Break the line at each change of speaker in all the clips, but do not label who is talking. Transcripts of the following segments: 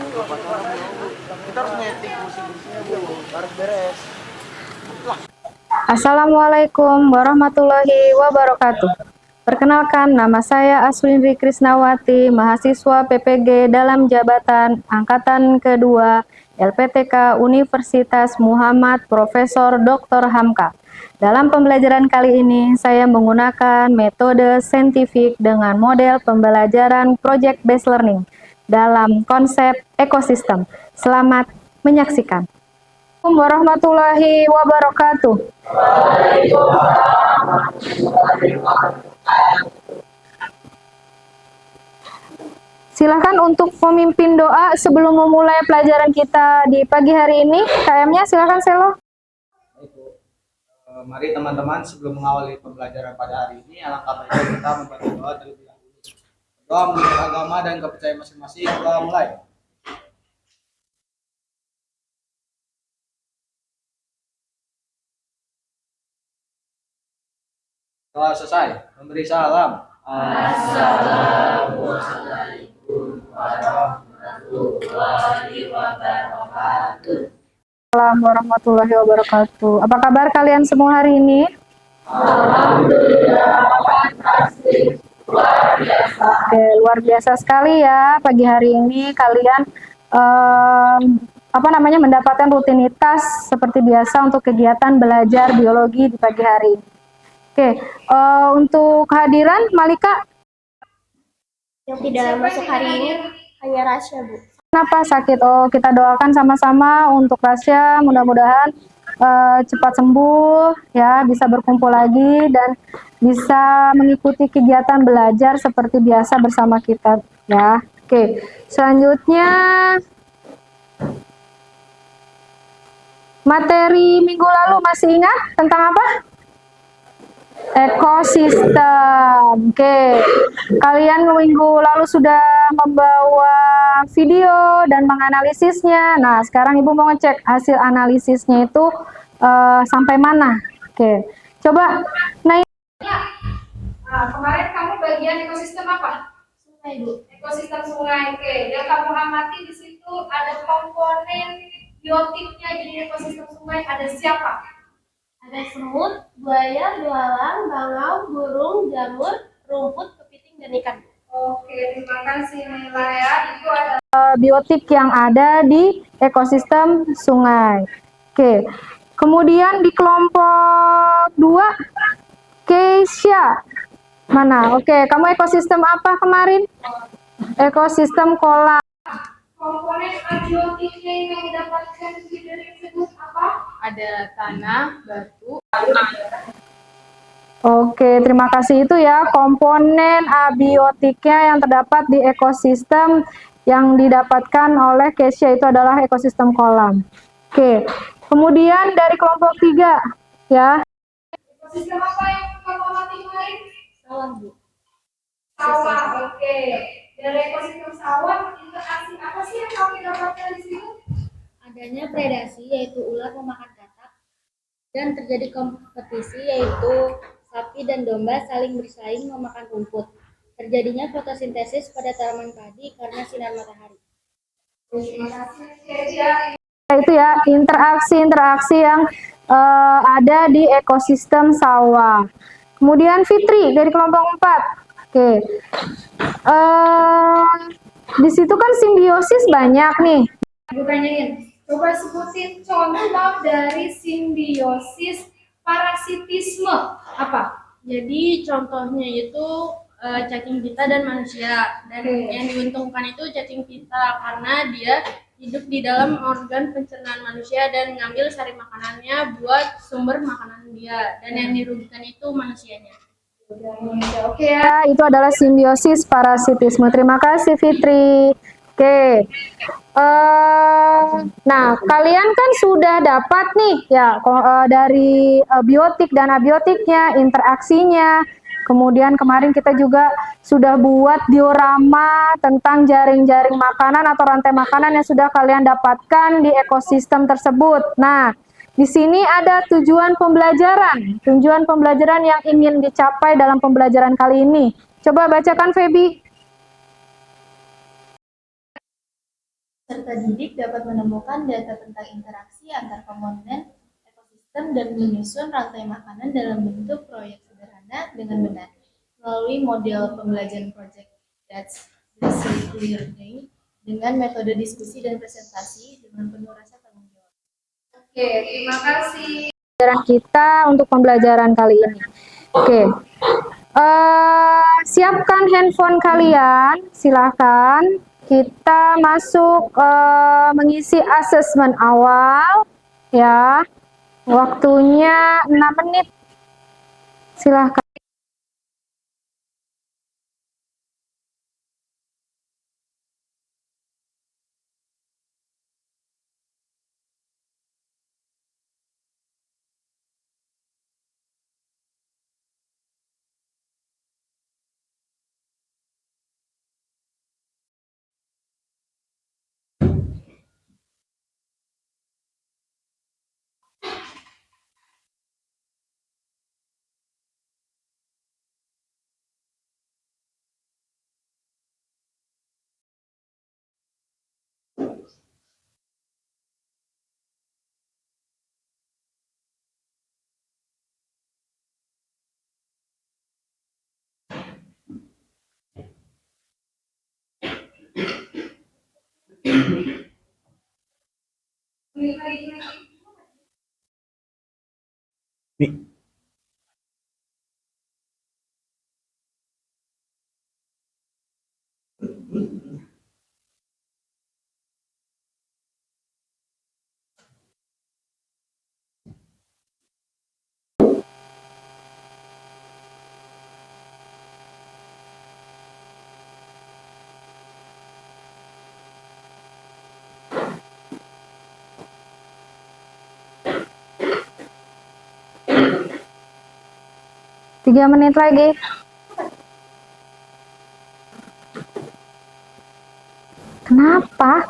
Kita harus nyeting bersih-bersihnya dulu, harus beres.
Assalamualaikum warahmatullahi wabarakatuh. Perkenalkan, nama saya Aswindri Krisnawati, mahasiswa PPG dalam jabatan Angkatan Kedua LPTK Universitas Muhammad Profesor Dr. Hamka. Dalam pembelajaran kali ini, saya menggunakan metode saintifik dengan model pembelajaran Project Based Learning dalam konsep ekosistem. Selamat menyaksikan. Assalamualaikum warahmatullahi wabarakatuh. Silakan untuk memimpin doa sebelum memulai pelajaran kita di pagi hari ini. KM-nya silakan Selo.
Mari teman-teman, sebelum mengawali pembelajaran pada hari ini, alangkah baiknya kita membaca doa terlebih dahulu. Doa menurut agama dan kepercayaan masing-masing. Doa mulai. Doa selesai. Memberi salam. Assalamualaikum warahmatullahi wabarakatuh.
Assalamualaikum warahmatullahi wabarakatuh. Apa kabar kalian semua hari ini?
Alhamdulillah, fantastis, luar biasa.
Oke, luar biasa sekali ya. Pagi hari ini kalian mendapatkan rutinitas seperti biasa untuk kegiatan belajar biologi di pagi hari ini. Oke, untuk kehadiran Malika
yang tidak masuk hari ini hanya Rasya, Bu.
kenapa sakit? Oh, kita doakan sama-sama untuk Rasya, mudah-mudahan cepat sembuh ya, bisa berkumpul lagi dan bisa mengikuti kegiatan belajar seperti biasa bersama kita ya. Oke, selanjutnya materi minggu lalu masih ingat tentang apa? Ekosistem. Oke, kalian minggu lalu sudah membawa video dan menganalisisnya. Nah, sekarang Ibu mau ngecek hasil analisisnya itu sampai mana. Oke, coba. Nah,
kemarin kamu bagian ekosistem apa?
Sungai, Bu.
Ekosistem sungai. Oke, yang kamu amati di situ ada komponen biotiknya di ekosistem sungai. Ada siapa?
Ada semut, buaya, belalang, bangau, burung, jamur, rumput, kepiting, dan ikan.
Oke, terima kasih Nila ya. Itu ada
biotik yang ada di ekosistem sungai. Oke, kemudian di kelompok 2, Keisha. Mana? Oke, kamu ekosistem apa kemarin? Ekosistem kolam.
komponen abiotiknya yang didapatkan dari tersebut apa?
Ada tanah, batu.
Oke, terima kasih. Itu ya komponen abiotiknya yang terdapat di ekosistem yang didapatkan oleh Keisha, itu adalah ekosistem kolam. Oke, kemudian dari kelompok 3 ya.
Ekosistem apa yang kamu amati kemarin?
Sawah, Bu.
Sawah. Oke. Dari ekosistem sawah, interaksi apa sih yang kami dapatkan di situ?
Adanya predasi, yaitu ular memakan katak, dan terjadi kompetisi, yaitu sapi dan domba saling bersaing memakan rumput. Terjadinya fotosintesis pada tanaman padi karena sinar matahari.
Terima kasih, Keisha.
Itu ya interaksi-interaksi yang ada di ekosistem sawah. Kemudian Fitri dari kelompok 4. Oke. Di situ kan simbiosis banyak nih.
Aku tanyain, coba sebutin contoh dari simbiosis parasitisme apa?
Jadi contohnya itu cacing pita dan manusia. Dan yang diuntungkan itu cacing pita karena dia hidup di dalam organ pencernaan manusia dan ngambil sari makanannya buat sumber makanan dia. Dan yang dirugikan itu manusianya.
Oke ya.
Itu adalah simbiosis parasitisme. Terima kasih Fitri. Oke. Nah, kalian kan sudah dapat nih ya dari biotik dan abiotiknya, interaksinya. Kemudian kemarin kita juga sudah buat diorama tentang jaring-jaring makanan atau rantai makanan yang sudah kalian dapatkan di ekosistem tersebut. Nah, di sini ada tujuan pembelajaran yang ingin dicapai dalam pembelajaran kali ini. Coba bacakan Feby.
peserta didik dapat menemukan data tentang interaksi antar komponen ekosistem dan menyusun rantai makanan dalam bentuk proyek sederhana dengan benar melalui model pembelajaran project that's basic learning dengan metode diskusi dan presentasi dengan penuh rasa tanggung jawab.
Oke, terima kasih.
Pembelajaran kita untuk pembelajaran kali ini. Oke. Siapkan handphone kalian, silahkan. Kita masuk mengisi asesmen awal, ya. Waktunya 6 menit. Silahkan. Tiga menit lagi. Kenapa?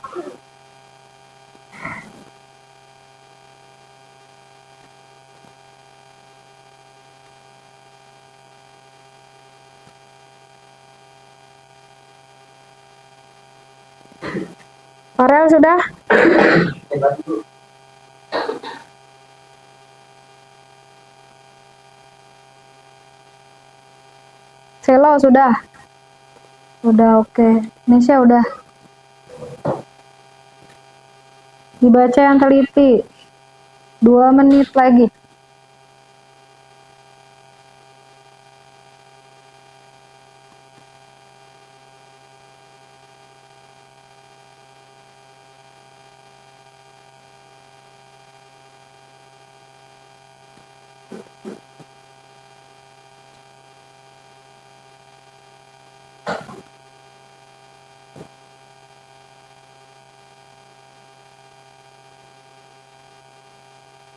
Farel sudah? Selo sudah? Udah, oke. Nesya udah? Dibaca yang teliti. 2 menit lagi.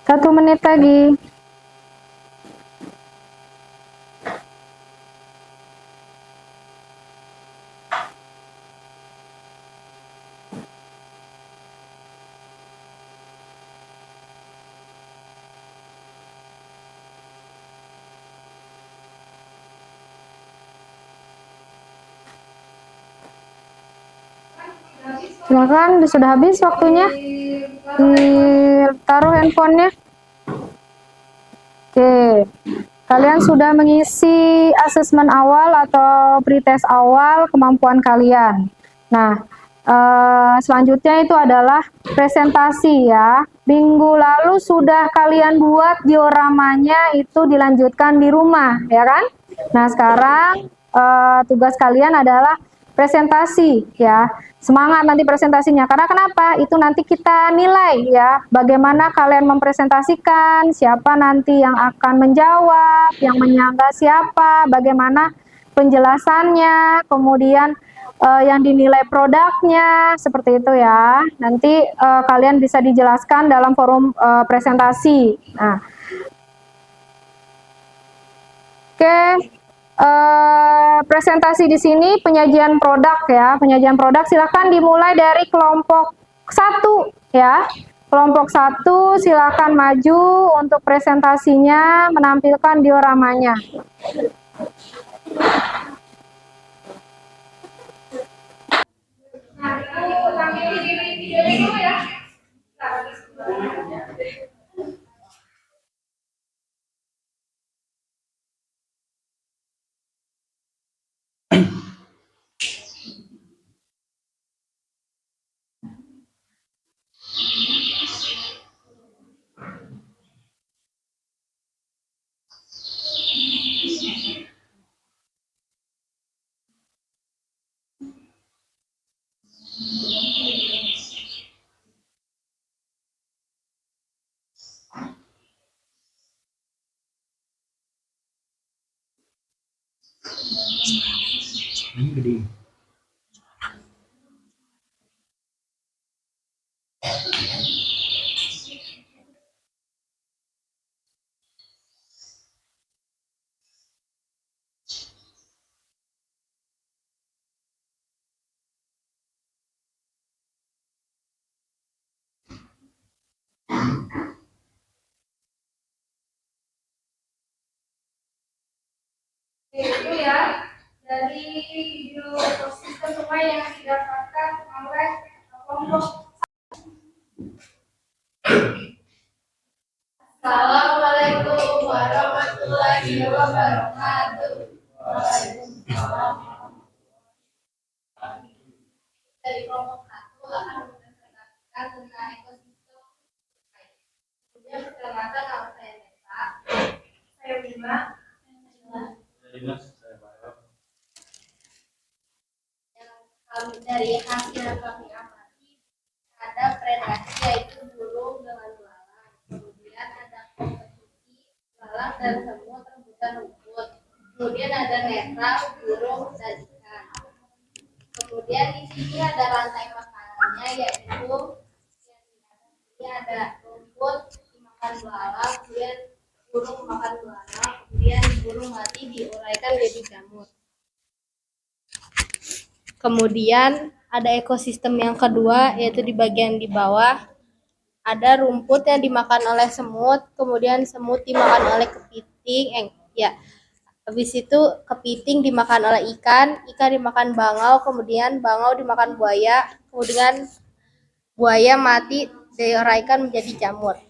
Satu menit lagi. Silakan, sudah habis waktunya. Taruh handphonenya. Oke, kalian sudah mengisi asesmen awal atau pretest awal kemampuan kalian. Nah, selanjutnya itu adalah presentasi ya. Minggu lalu sudah kalian buat dioramanya, itu dilanjutkan di rumah, ya kan? Nah, sekarang tugas kalian adalah presentasi ya. Semangat nanti presentasinya, karena kenapa? Itu nanti kita nilai ya, bagaimana kalian mempresentasikan, siapa nanti yang akan menjawab, yang menyangga siapa, bagaimana penjelasannya, kemudian yang dinilai produknya, seperti itu ya. Nanti kalian bisa dijelaskan dalam forum presentasi. Nah, oke. Presentasi di sini penyajian produk ya, penyajian produk silakan dimulai dari kelompok 1 ya. Kelompok 1 silakan maju untuk presentasinya, menampilkan dioramanya.
Nah, itu ulangi diri
Ini gede.
Oke, itu ya dari video ekosistem sungai yang didapatkan oleh kelompok. Assalamualaikum warahmatullahi wabarakatuh. Dari kelompok satu akan mempresentasikan tentang ekosistem. Kemudian perkenalkan nama saya Neta, saya Bima, dari hasil kami amati ada predasi yaitu burung dengan belalang, kemudian ada kompetisi belalang dan semut rebutan rumput, kemudian ada netral burung dan ikan, kemudian di sini ada rantai makanannya yaitu ini ada rumput dimakan belalang, kemudian burung makan belalang, kemudian burung mati diuraikan jadi jamur. Kemudian ada ekosistem yang kedua yaitu di bagian di bawah ada rumput yang dimakan oleh semut, kemudian semut dimakan oleh kepiting, habis itu kepiting dimakan oleh ikan, ikan dimakan bangau, kemudian bangau dimakan buaya, kemudian buaya mati diuraikan menjadi jamur.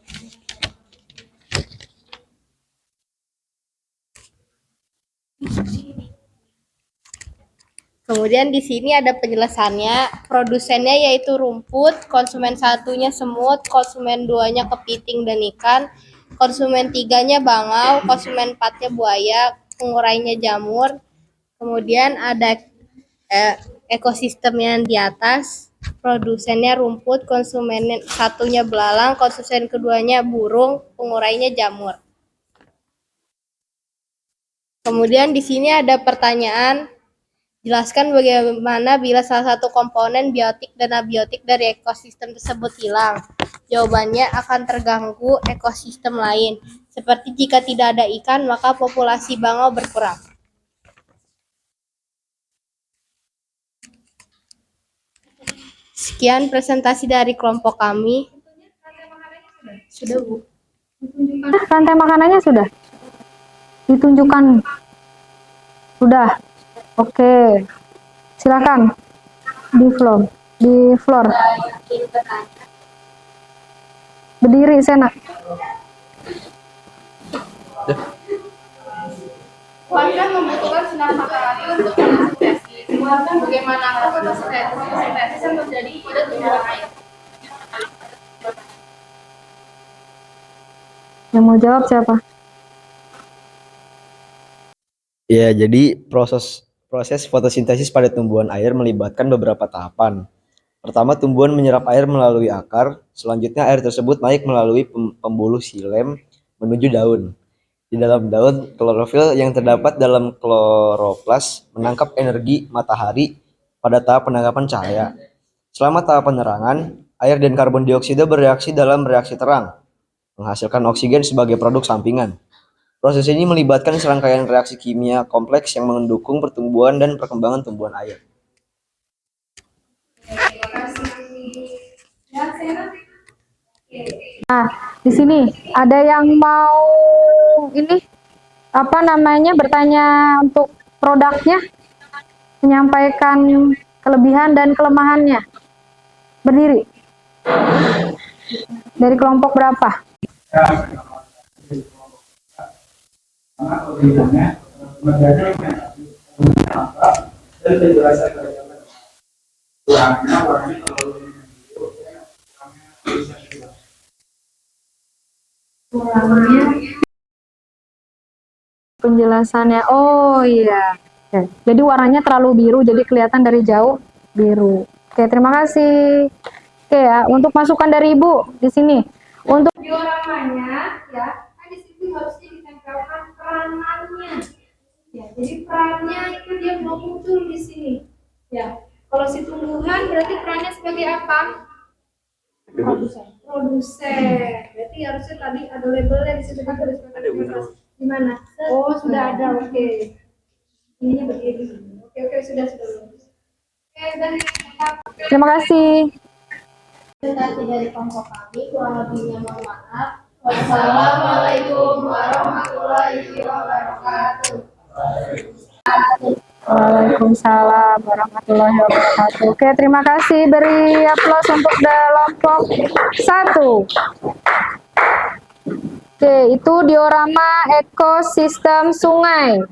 Kemudian di sini ada penjelasannya, produsennya yaitu rumput, konsumen satunya semut, konsumen duanya kepiting dan ikan, konsumen tiganya bangau, konsumen empatnya buaya, pengurainya jamur. Kemudian ada ekosistem yang di atas, produsennya rumput, konsumen satunya belalang, konsumen keduanya burung, pengurainya jamur. Kemudian di sini ada pertanyaan, jelaskan bagaimana bila salah satu komponen biotik dan abiotik dari ekosistem tersebut hilang. Jawabannya akan terganggu ekosistem lain. Seperti jika tidak ada ikan, maka populasi bangau berkurang. Sekian presentasi dari kelompok kami. Sudah, Bu.
Rantai makanannya sudah ditunjukkan. Sudah. Oke. Silakan. Di floor. Berdiri sana.
Warga membutuhkan sinar matahari untuk fotosintesis. Bagaimanakah fotosintesis yang terjadi pada tumbuhan air?
Yang mau jawab siapa?
Ya, jadi proses fotosintesis pada tumbuhan air melibatkan beberapa tahapan. Pertama, tumbuhan menyerap air melalui akar, selanjutnya air tersebut naik melalui pembuluh xilem menuju daun. Di dalam daun, klorofil yang terdapat dalam kloroplas menangkap energi matahari pada tahap penangkapan cahaya. Selama tahap penerangan, air dan karbon dioksida bereaksi dalam reaksi terang, menghasilkan oksigen sebagai produk sampingan. Proses ini melibatkan serangkaian reaksi kimia kompleks yang mendukung pertumbuhan dan perkembangan tumbuhan air.
Nah, di sini ada yang mau bertanya untuk produknya, menyampaikan kelebihan dan kelemahannya. Berdiri. Dari kelompok berapa?
Dan penjelasan
penjelasannya. Oh iya. Oke. Jadi warnanya terlalu biru, jadi kelihatan dari jauh biru. Oke, terima kasih. Oke ya, untuk masukan dari Ibu di sini. Untuk
Dioramanya ya, kan di situ harusnya ditempelkan peranannya.
Ya, jadi perannya itu dia mau muncul di sini. Ya, kalau si tumbuhan berarti perannya sebagai apa? Produsen. Produsen. Berarti harusnya tadi ada labelnya di situ ditulis. Gimana? Oh, sudah ada. Oke. Ininya berdiri. Oke, sudah. Oke, dari
Terima kasih.
Presentasi dari kelompok kami, kurang lebihnya mohon maaf. Wassalamualaikum warahmatullahi wabarakatuh.
Waalaikumsalam warahmatullahi wabarakatuh. Oke, terima kasih. Beri aplaus untuk kelompok 1. Oke, itu diorama ekosistem sungai.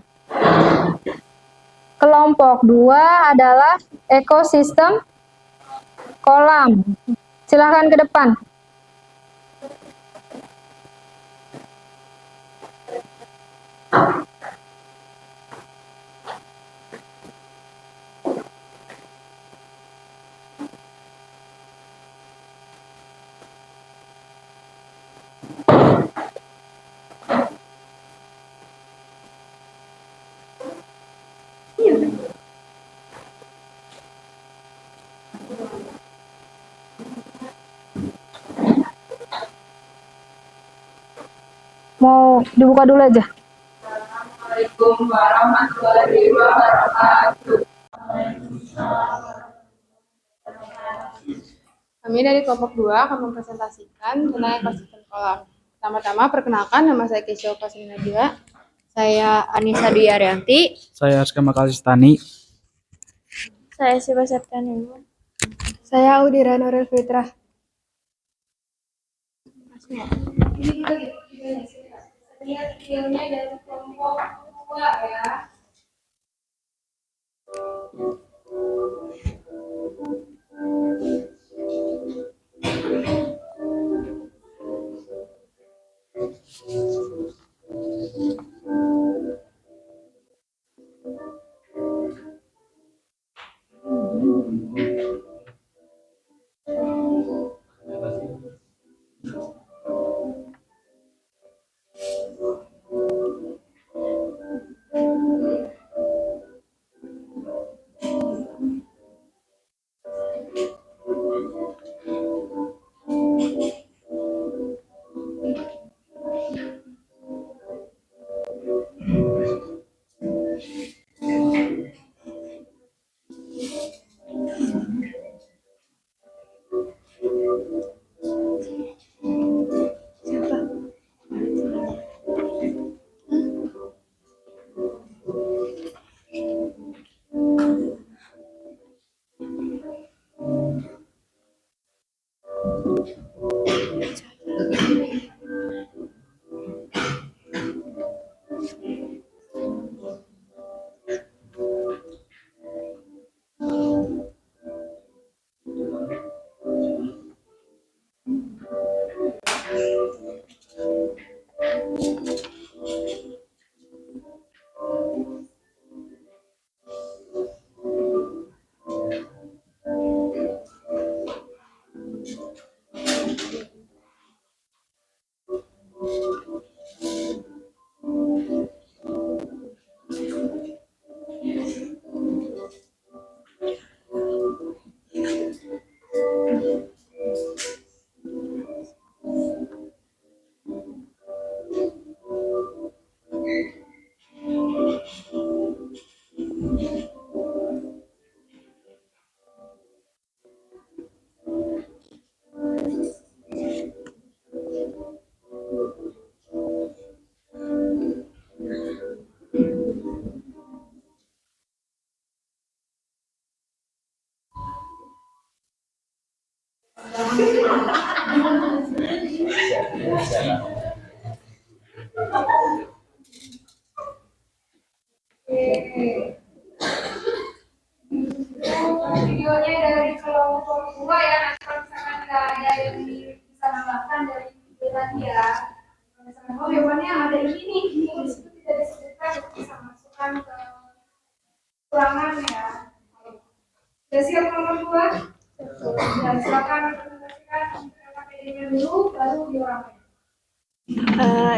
Kelompok 2 adalah ekosistem kolam. Silahkan ke depan. Mau dibuka dulu aja.
Assalamualaikum warahmatullahi wabarakatuh. Kami dari kelompok 2 akan mempresentasikan tentang ekosistem kolam. Pertama-tama perkenalkan, nama saya Kesha Fasini Nabila.
Saya Anissa Dwi Arianti.
Saya Aska Makalistani.
Saya Siva Septiani.
Saya Audira Nurul Fitra.
lihat videonya dari kelompok 2 ya. Videonya dari kelompok 2 ya, nanti kalau misalkan nggak ada yang bisa nambahkan dari video tadi ya. Kalau misalkan oh hewannya ada ini nih, di situ tidak disebutkan, itu bisa masukkan ke ulangan ya. Sudah siap kelompok 2? Ya, silakan presentasikan PPD-nya dulu, baru dioramanya.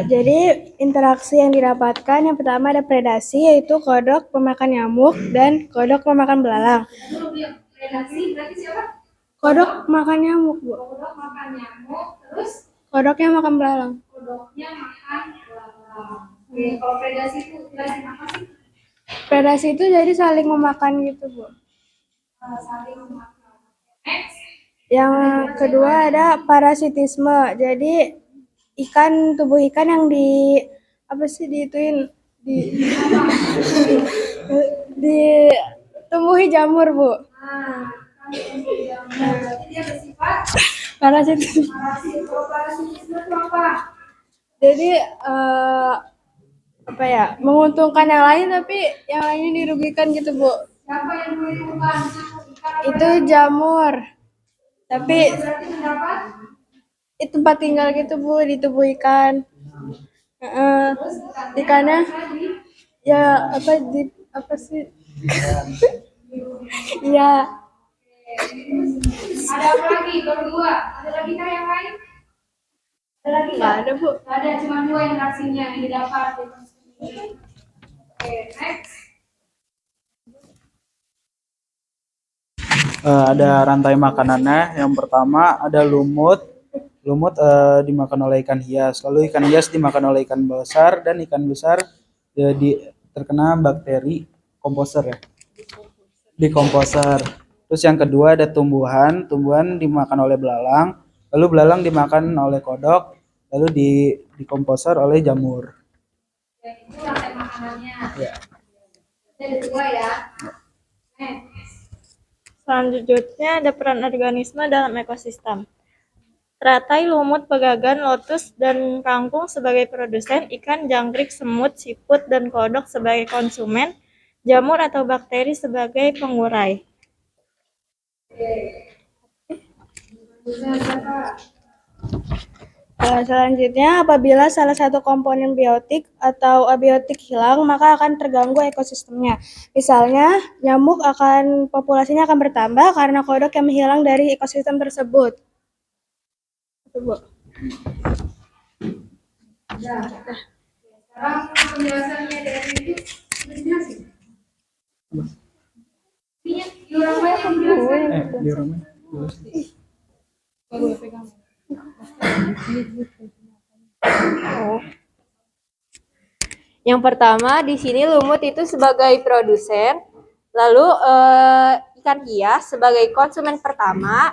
Jadi interaksi yang didapatkan yang pertama ada predasi yaitu kodok pemakan nyamuk dan kodok pemakan belalang.
Predasi berarti siapa?
Kodok makan nyamuk, Bu.
Kodok makan nyamuk, terus
Kodoknya makan belalang.
kodoknya makan belalang. Oke, kalau predasi itu jelasin apa sih?
Predasi itu jadi saling memakan gitu, Bu.
Saling makan. Next.
Yang kedua ada parasitisme. Jadi tubuh ikan yang apa sih diituin di tumbuhi jamur, Bu.
Berarti dia bersifat
Parasitisme.
parasit. Kalau parasitisme itu apa?
Jadi apa ya? Menguntungkan yang lain tapi yang lainnya dirugikan gitu, Bu.
Siapa yang menentukan?
Itu jamur. Tapi
Berarti mendapat
itu tempat tinggal gitu, Bu, di tubuh ikan. Ikannya ya apa sih? Iya.
ada apa lagi? Baru dua. Ada lagi kah yang lain? Ada lagi
Nggak ada, Bu.
Nggak ada, cuma dua interaksinya yang didapat. Oke, next.
Ada rantai makanannya. Yang pertama ada lumut. Lumut dimakan oleh ikan hias. Lalu ikan hias dimakan oleh ikan besar dan ikan besar terkena bakteri komposer ya. Dekomposer. Terus yang kedua ada tumbuhan. Tumbuhan dimakan oleh belalang. Lalu belalang dimakan oleh kodok. Lalu dikomposer oleh jamur.
Ya, itu rantai makanannya.
Ya.
Ada dua ya.
Selanjutnya ada peran organisme dalam ekosistem. Teratai, lumut, pegagan, lotus, dan kangkung sebagai produsen, ikan, jangkrik, semut, siput, dan kodok sebagai konsumen, jamur atau bakteri sebagai pengurai.
Selanjutnya, apabila salah satu komponen biotik atau abiotik hilang, maka akan terganggu ekosistemnya. Misalnya, nyamuk populasinya akan bertambah karena kodok yang menghilang dari ekosistem tersebut.
Sekarang penjelasannya dari itu sudah dijelasin. Ini dioramanya yang dijelaskan.
Dioramanya.
Yang pertama di sini lumut itu sebagai produsen, lalu ikan hias sebagai konsumen pertama,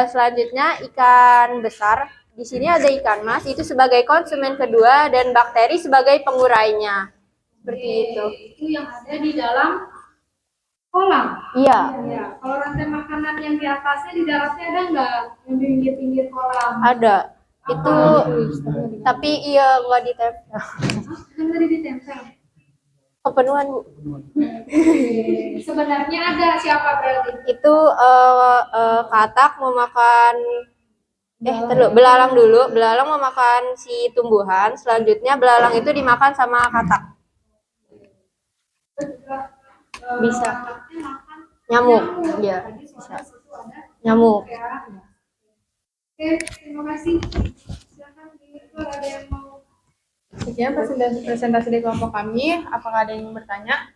selanjutnya ikan besar. Di sini ada ikan mas itu sebagai konsumen kedua dan bakteri sebagai pengurainya. Seperti itu.
Itu yang ada di dalam kolam.
Iya.
Ya. Kalau rantai makanan yang di atasnya di daratnya ada nggak? Yang di pinggir-pinggir kolam?
Ada. Itu tapi iya nggak ditempel.
Kan tadi ditempel.
Kepenuhan, Bu.
Sebenarnya ada siapa berarti?
Itu katak mau makan belalang dulu. Belalang mau makan si tumbuhan, selanjutnya belalang itu dimakan sama katak. Bisa. Nyamuk. Iya, bisa. Nyamuk.
Oke, terima kasih. Silakan itu ada yang mau.
Sekian presentasi dari kelompok kami. Apakah ada yang bertanya?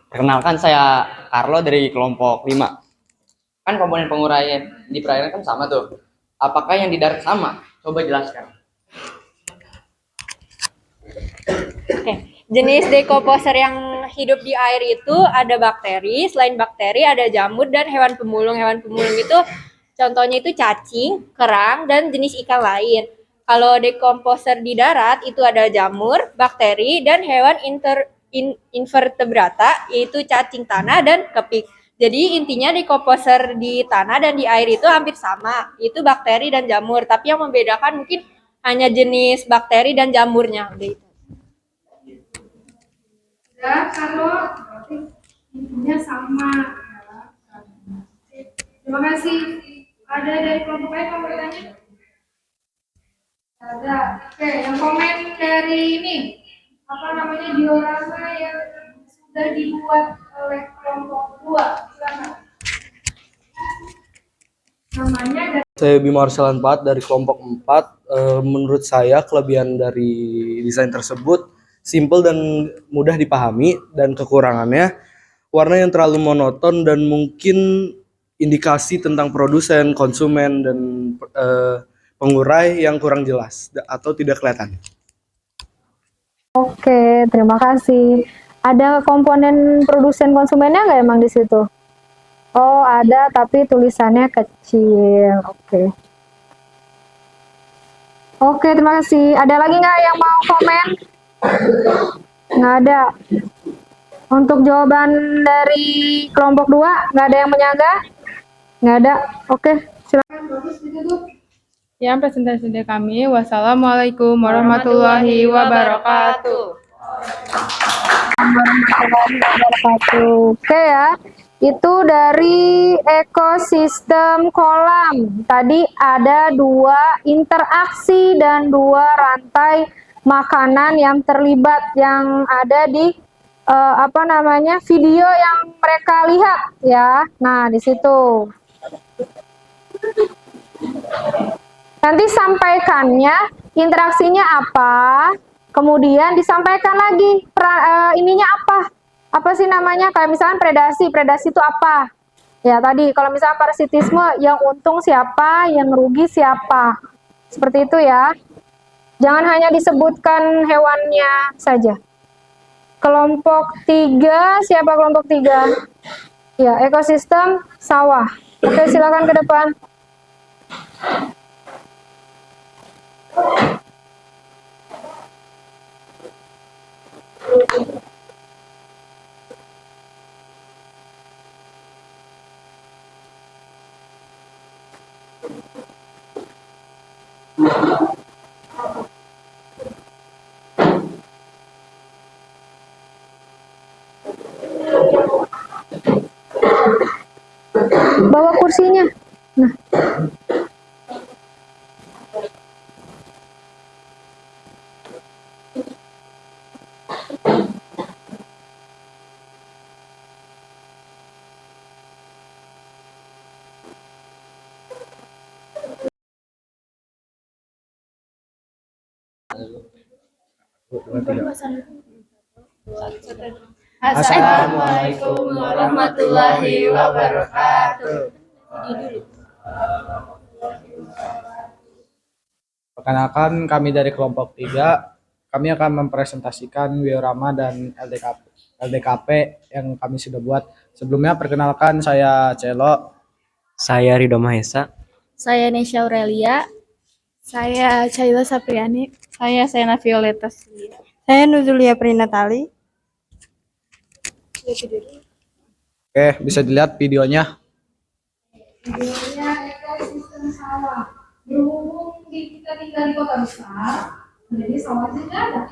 Perkenalkan, saya Carlo dari kelompok 5. Kan komponen penguraian di perairan kan sama tuh. Apakah yang di darat sama? Coba jelaskan.
Oke. Jenis dekomposer yang hidup di air itu ada bakteri, selain bakteri ada jamur dan hewan pemulung. Hewan pemulung itu contohnya itu cacing, kerang, dan jenis ikan lain. Kalau dekomposer di darat itu ada jamur, bakteri, dan hewan invertebrata yaitu cacing tanah dan kepik. Jadi intinya dekomposer di tanah dan di air itu hampir sama, itu bakteri dan jamur. Tapi yang membedakan mungkin hanya jenis bakteri dan jamurnya. Udah itu.
Ya, kalau berarti intinya sama. Terima kasih. Ada dari kelompok lain yang bertanya? Ada. Oke, yang komen dari ini apa namanya diorama yang sudah dibuat oleh kelompok 2. Silakan. namanya.
Saya Bima Arsalan Pat dari kelompok 4. Menurut saya kelebihan dari desain tersebut simple dan mudah dipahami, dan kekurangannya warna yang terlalu monoton dan mungkin indikasi tentang produsen, konsumen, dan pengurai yang kurang jelas atau tidak kelihatan.
Oke, terima kasih. Ada komponen produsen konsumennya nggak emang di situ? Oh, ada, tapi tulisannya kecil. Oke. Oke, terima kasih. Ada lagi nggak yang mau komen? Nggak ada. Untuk jawaban dari kelompok 2, nggak ada yang menyangga? Nggak ada. Oke, silakan.
Sekian presentasi dari kami. Wassalamualaikum warahmatullahi wabarakatuh.
Oke ya, itu dari ekosistem kolam. Tadi ada 2 interaksi dan 2 rantai makanan yang terlibat yang ada di video yang mereka lihat ya. Nah, di situ. Nanti sampaikannya interaksinya apa, kemudian disampaikan lagi ininya apa sih namanya, kayak misalnya predasi itu apa ya, tadi kalau misalnya parasitisme yang untung siapa, yang rugi siapa, seperti itu ya, jangan hanya disebutkan hewannya saja. Kelompok 3, siapa kelompok 3? Ya, ekosistem sawah. Oke, silakan ke depan. Bawa kursinya. Nah.
Assalamualaikum warahmatullahi wabarakatuh.
Perkenalkan, kami dari kelompok 3, kami akan mempresentasikan diorama dan LDKP yang kami sudah buat. Sebelumnya perkenalkan, saya Celo.
Saya Ridho Mahesa.
Saya Nesya Aurelia.
Saya Caila Sapriani.
Saya Sena Violeta.
Saya Nuzulia Prinatali.
Oke, bisa dilihat videonya.
Videonya ekosistem sawah. Berhubung kita tinggal di kota besar, jadi sawahnya nggak ada.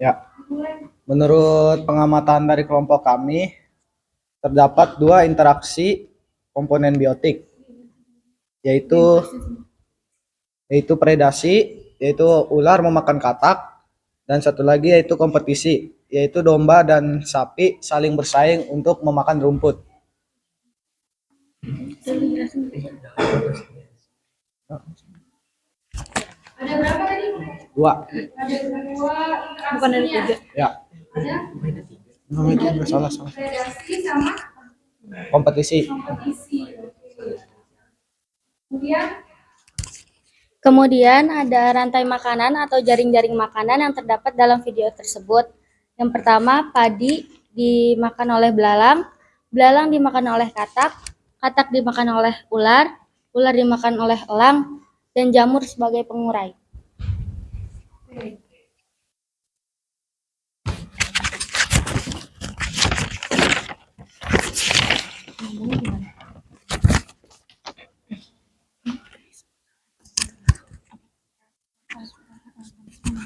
Ya, menurut pengamatan dari kelompok kami, terdapat 2 interaksi komponen biotik, yaitu predasi, yaitu ular memakan katak, dan satu lagi yaitu kompetisi, yaitu domba dan sapi saling bersaing untuk memakan rumput.
Ada berapa tadi?
2.
Ada 2
Bukan ada
interaksinya.
3.
Ya.
Ada
Itu salah.
predasi sama
Kompetisi.
kompetisi. Kemudian
Kemudian ada rantai makanan atau jaring-jaring makanan yang terdapat dalam video tersebut. Yang pertama, padi dimakan oleh belalang, belalang dimakan oleh katak, katak dimakan oleh ular, ular dimakan oleh elang, dan jamur sebagai pengurai.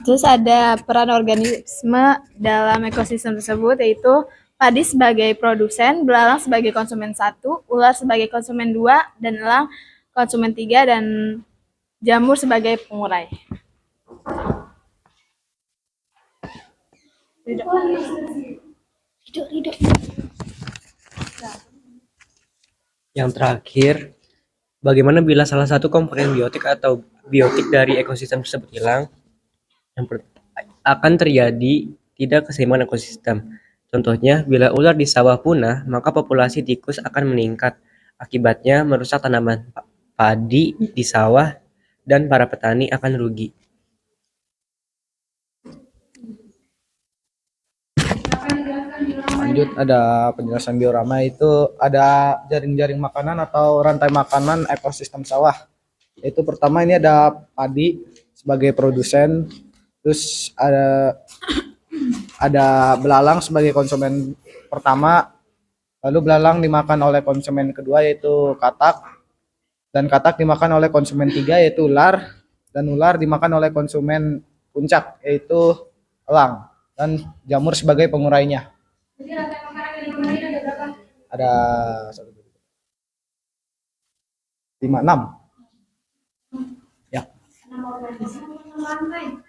Terus ada peran organisme dalam ekosistem tersebut, yaitu padi sebagai produsen, belalang sebagai konsumen 1, ular sebagai konsumen 2, dan elang konsumen 3, dan jamur sebagai pengurai.
Yang terakhir, bagaimana bila salah satu komponen biotik atau biotik dari ekosistem tersebut hilang? Akan terjadi tidak keseimbangan ekosistem. Contohnya, bila ular di sawah punah, maka populasi tikus akan meningkat. Akibatnya merusak tanaman padi di sawah dan para petani akan rugi.
Lanjut, ada penjelasan diorama, itu ada jaring-jaring makanan atau rantai makanan ekosistem sawah. Itu pertama ini ada padi sebagai produsen, terus ada belalang sebagai konsumen pertama, lalu belalang dimakan oleh konsumen kedua yaitu katak, dan katak dimakan oleh konsumen 3 yaitu ular, dan ular dimakan oleh konsumen puncak yaitu elang, dan jamur sebagai pengurainya.
jadi rantai makanan yang digunakan ada berapa?
Ada 5, 6. Ya.
6 organisme, 6 rantai.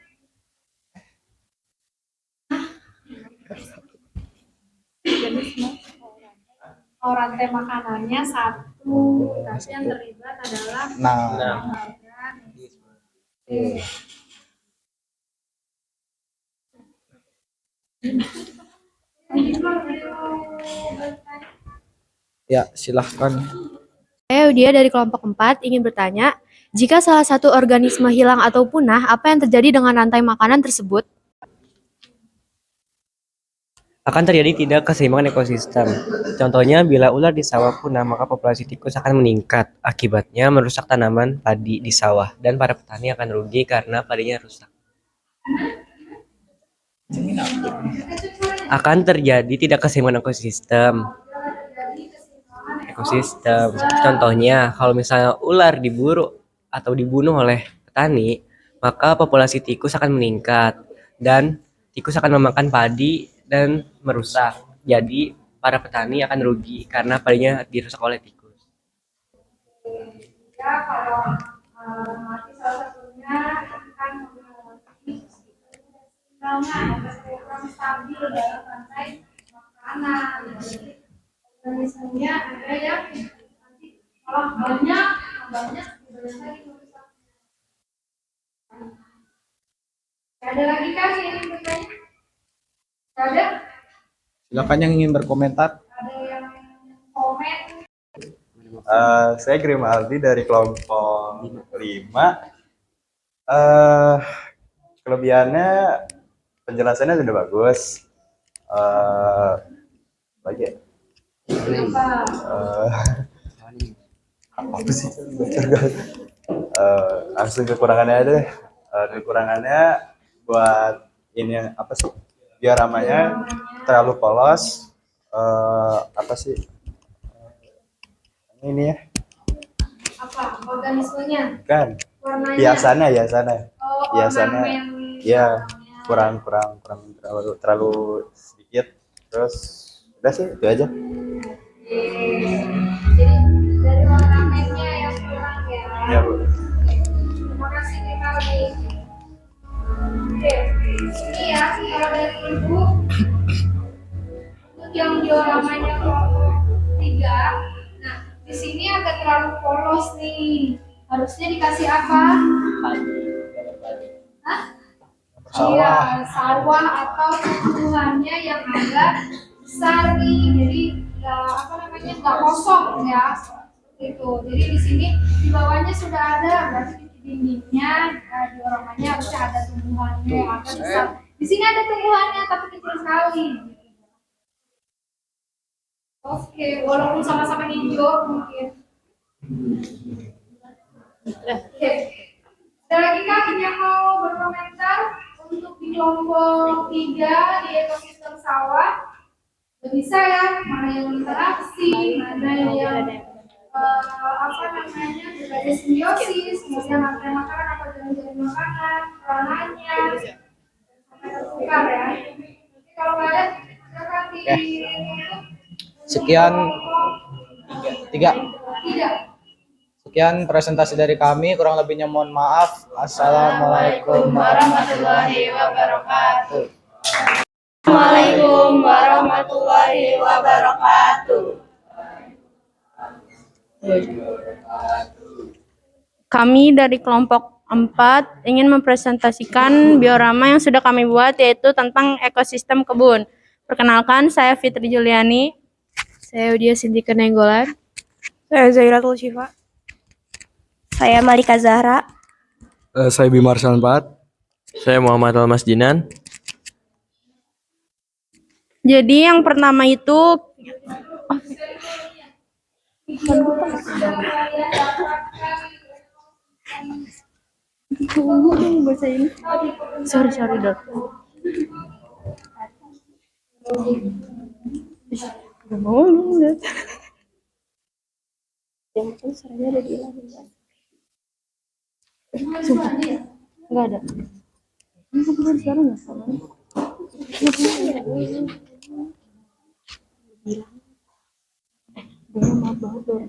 Oh, rantai makanannya 1, tapi yang terlibat adalah Oke.
Ya, silahkan.
Saya Udia dari kelompok 4 ingin bertanya, jika salah satu organisme hilang atau punah, apa yang terjadi dengan rantai makanan tersebut?
Akan terjadi tidak keseimbangan ekosistem. Contohnya, bila ular di sawah punah, maka populasi tikus akan meningkat. Akibatnya merusak tanaman padi di sawah dan para petani akan rugi karena padinya rusak. Akan terjadi tidak keseimbangan ekosistem. Contohnya, kalau misalnya ular diburu atau dibunuh oleh petani, maka populasi tikus akan meningkat dan tikus akan memakan padi dan merusak. Jadi para petani akan rugi karena padinya dirusak oleh tikus.
Ya, kalau mati salah satunya akan memiliki keseimbangan atau kurang stabil dalam rantai makanan. Organismenya ada yang nanti kalau banyak lagi merusak. Ada lagi kan yang ingin bertanya? Ada?
Silakan yang ingin berkomentar.
Ada yang komen?
Saya Grimaldi dari kelompok 5. Kelebihannya penjelasannya sudah bagus. Lagi ya? Apa sih? Langsung kekurangannya aja deh. Kekurangannya buat ini apa sih? Dioramanya terlalu polos. Apa sih? Ini ya?
Apa? Organismenya?
Kan?
Warnanya?
Biasanya.
Oh,
Biasanya.
ornamen.
Ya, kurang terlalu sedikit. Terus udah sih itu aja.
Jadi dari ornamennya yang kurang ya.
Ya, Bu.
Terima kasih Rimaldi. Oke, ini ya kalau dari Ibu dioramanya kelompok 3. Nah, di sini agak terlalu polos nih. Harusnya dikasih apa? Hah? Iya, sawah atau tumbuhannya yang agak besar nih. Jadi nggak kosong ya. Gitu. Jadi di sini di bawahnya sudah ada, berarti di dindingnya dioramanya harusnya ada tumbuhannya yang agak besar. Di sini ada tumbuhannya tapi kecil sekali. Oke, walaupun sama-sama hijau mungkin. Oke. Ada lagi kah yang mau berkomentar untuk di kelompok 3 di ekosistem sawah? Bisa ya, mana yang interaksi, mana yang berbagai simbiosis, kemudian rantai makanan atau jaring-jaring makanan, peranannya, sampai tertukar ya. Jadi kalau nggak ada, silakan di
Sekian tiga.
Tidak.
Sekian presentasi dari kami, kurang lebihnya mohon maaf. Assalamualaikum warahmatullahi wabarakatuh.
Assalamualaikum warahmatullahi wabarakatuh.
Kami dari kelompok 4 ingin mempresentasikan diorama yang sudah kami buat, yaitu tentang ekosistem kebun. Perkenalkan, saya Fitri Juliani.
Saya Udia Sintika Nenggolan.
Saya Zairatul Syifa.
Saya Malika Zahra.
Saya Bimar Salpat.
Saya Muhammad Almas Jinan.
Jadi yang pertama itu sorry dok.
Yang penting suaranya ada dihilangin.
Sumpah, nggak ada. Ini suara nggak sama. Maaf banget dong.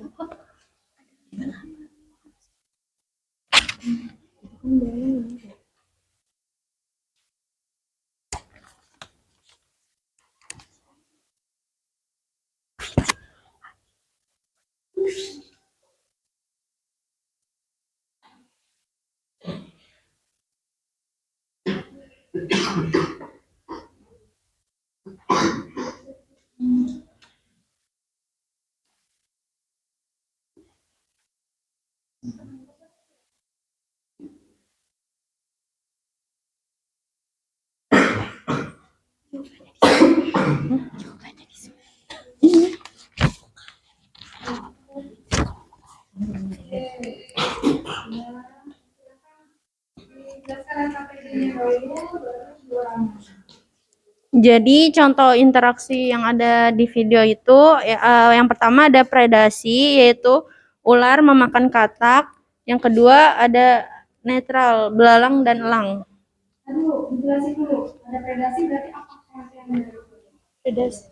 Jadi contoh interaksi yang ada di video itu yang pertama ada predasi, yaitu ular memakan katak. Yang kedua ada netral, belalang dan elang.
Aduh, dijelasin dulu. Ada predasi berarti apa pengertian dari
Predasi.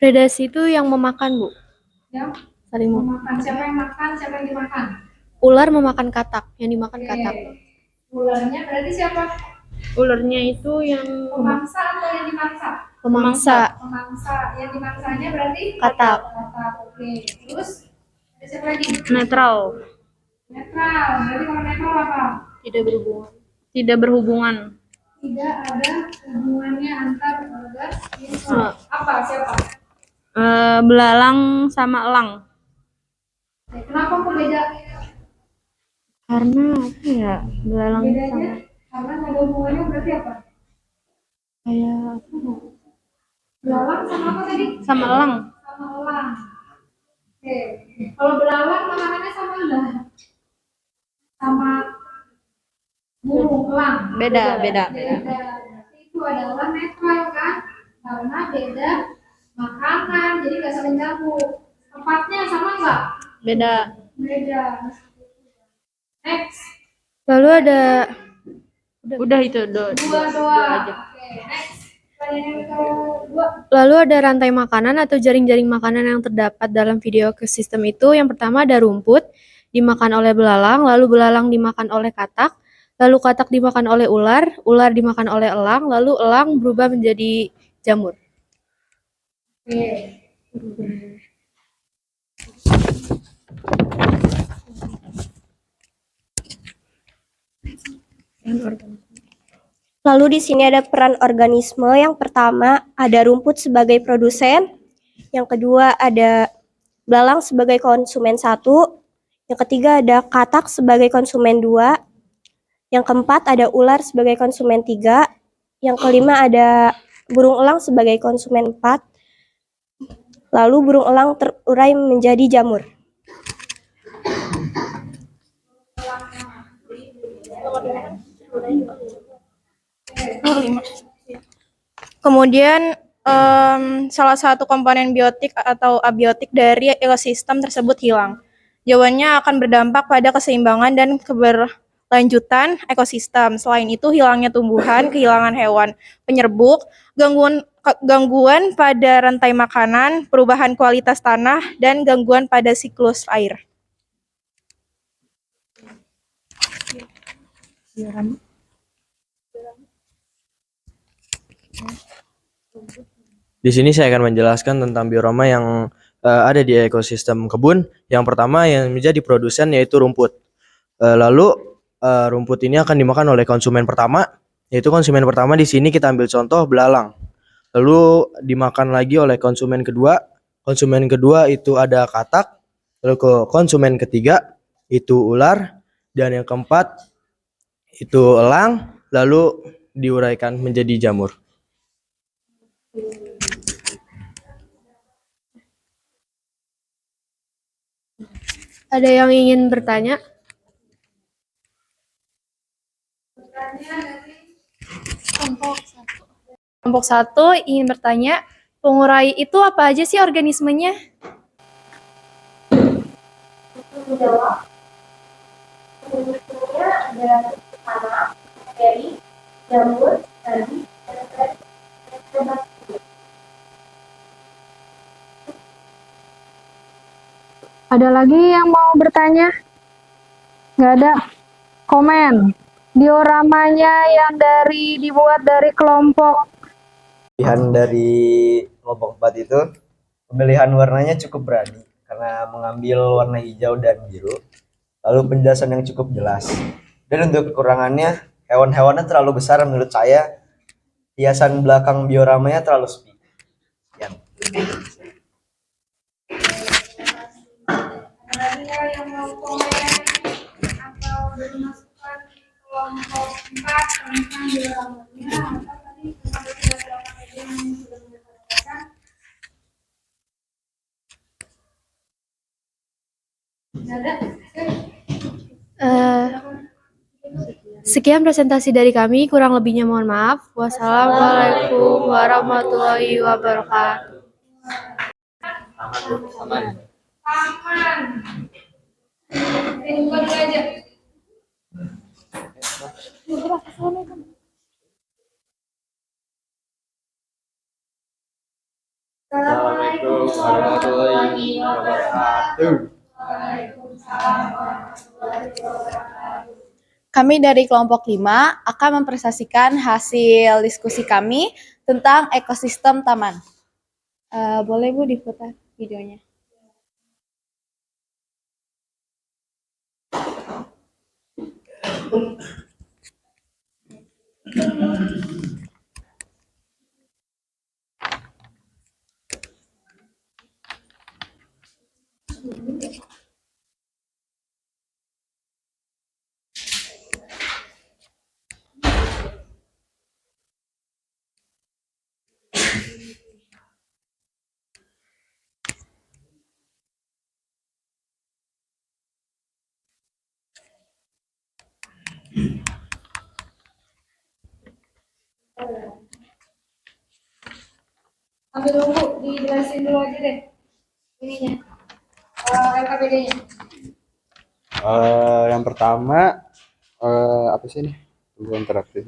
Predasi itu yang memakan, Bu.
Yang
Saling
memakan. Siapa yang makan, siapa yang dimakan?
Ular memakan katak, yang dimakan katak.
Ularnya berarti siapa?
Ularnya itu yang
Pemangsa atau yang dimangsa?
Pemangsa.
Pemangsa. Yang dimangsanya berarti
Katak.
Katak. Oke. Terus ada siapa lagi?
netral,
Netral. Berarti kalau netral apa?
Tidak berhubungan.
tidak berhubungan.
Tidak ada hubungannya antar organisme. Apa? Siapa?
Belalang sama elang.
Kenapa kok beda?
Karena apa ya? Belalang
Bedanya
sama
karena nggak ada hubungannya berarti apa?
kayak apa?
Belalang sama apa tadi?
Sama elang.
Sama elang. Oke. Kalau belalang makanannya sama enggak? Sama burung elang.
Beda.
Beda. Berarti itu adalah netral kan? Karena beda makanan, jadi nggak saling ganggu. Tempatnya sama nggak?
Beda.
Beda. Next.
Lalu ada
Udah itu
Dua
aja.
Oke, next. Pertanyaan yang kedua.
Lalu ada rantai makanan atau jaring-jaring makanan yang terdapat dalam video ekosistem itu. Yang pertama ada rumput dimakan oleh belalang, lalu belalang dimakan oleh katak, lalu katak dimakan oleh ular, ular dimakan oleh elang, lalu elang berubah menjadi jamur.
Lalu di sini ada peran organisme. Yang pertama ada rumput sebagai produsen, yang kedua ada belalang sebagai konsumen 1, yang ketiga ada katak sebagai konsumen 2, yang keempat ada ular sebagai konsumen 3, yang kelima ada burung elang sebagai konsumen 4, lalu burung elang terurai menjadi jamur.
Kemudian salah satu komponen biotik atau abiotik dari ekosistem tersebut hilang. Jawabannya akan berdampak pada keseimbangan dan keberlanjutan ekosistem. Selain itu, hilangnya tumbuhan, kehilangan hewan penyerbuk, gangguan pada rantai makanan, perubahan kualitas tanah, dan gangguan pada siklus air.
Di sini saya akan menjelaskan tentang biorama yang ada di ekosistem kebun. Yang pertama yang menjadi produsen yaitu rumput. Lalu rumput ini akan dimakan oleh konsumen pertama, yaitu konsumen pertama di sini kita ambil contoh belalang. Lalu dimakan lagi oleh konsumen kedua. Konsumen kedua itu ada katak. Lalu ke konsumen ketiga itu ular, dan yang keempat itu elang. Lalu diuraikan menjadi jamur.
Ada yang ingin bertanya?
Kelompok 1 ingin bertanya, pengurai itu apa aja sih organismenya?
Menjawab, organismenya ada tanah, bakteri, jamur, algi, dan bakteri.
Ada lagi yang mau bertanya? Nggak ada. Komen. Dioramanya yang dibuat dari kelompok.
Pilihan dari kelompok 4 itu, pemilihan warnanya cukup berani karena mengambil warna hijau dan biru. Lalu penjelasan yang cukup jelas. Dan untuk kekurangannya, hewan-hewannya terlalu besar menurut saya. Hiasan belakang dioramanya terlalu sepi. Sekian.
Ada yang mau komen atau beri masukan di kelompok 4 tentang dioramanya atau tadi sudah yang sudah mengatakan? Ada?
Sekian presentasi dari kami, kurang lebihnya mohon maaf. Wassalamualaikum warahmatullahi wabarakatuh.
Aman. Buka dulu aja.
Assalamualaikum warahmatullahi wabarakatuh.
Kami dari kelompok 5 akan mempresentasikan hasil diskusi kami tentang ekosistem taman. Boleh Bu diputar videonya?
Ambil dulu, dijelasin dulu aja deh ininya, LKPD-nya.
Yang pertama apa sih ini? Interaksi.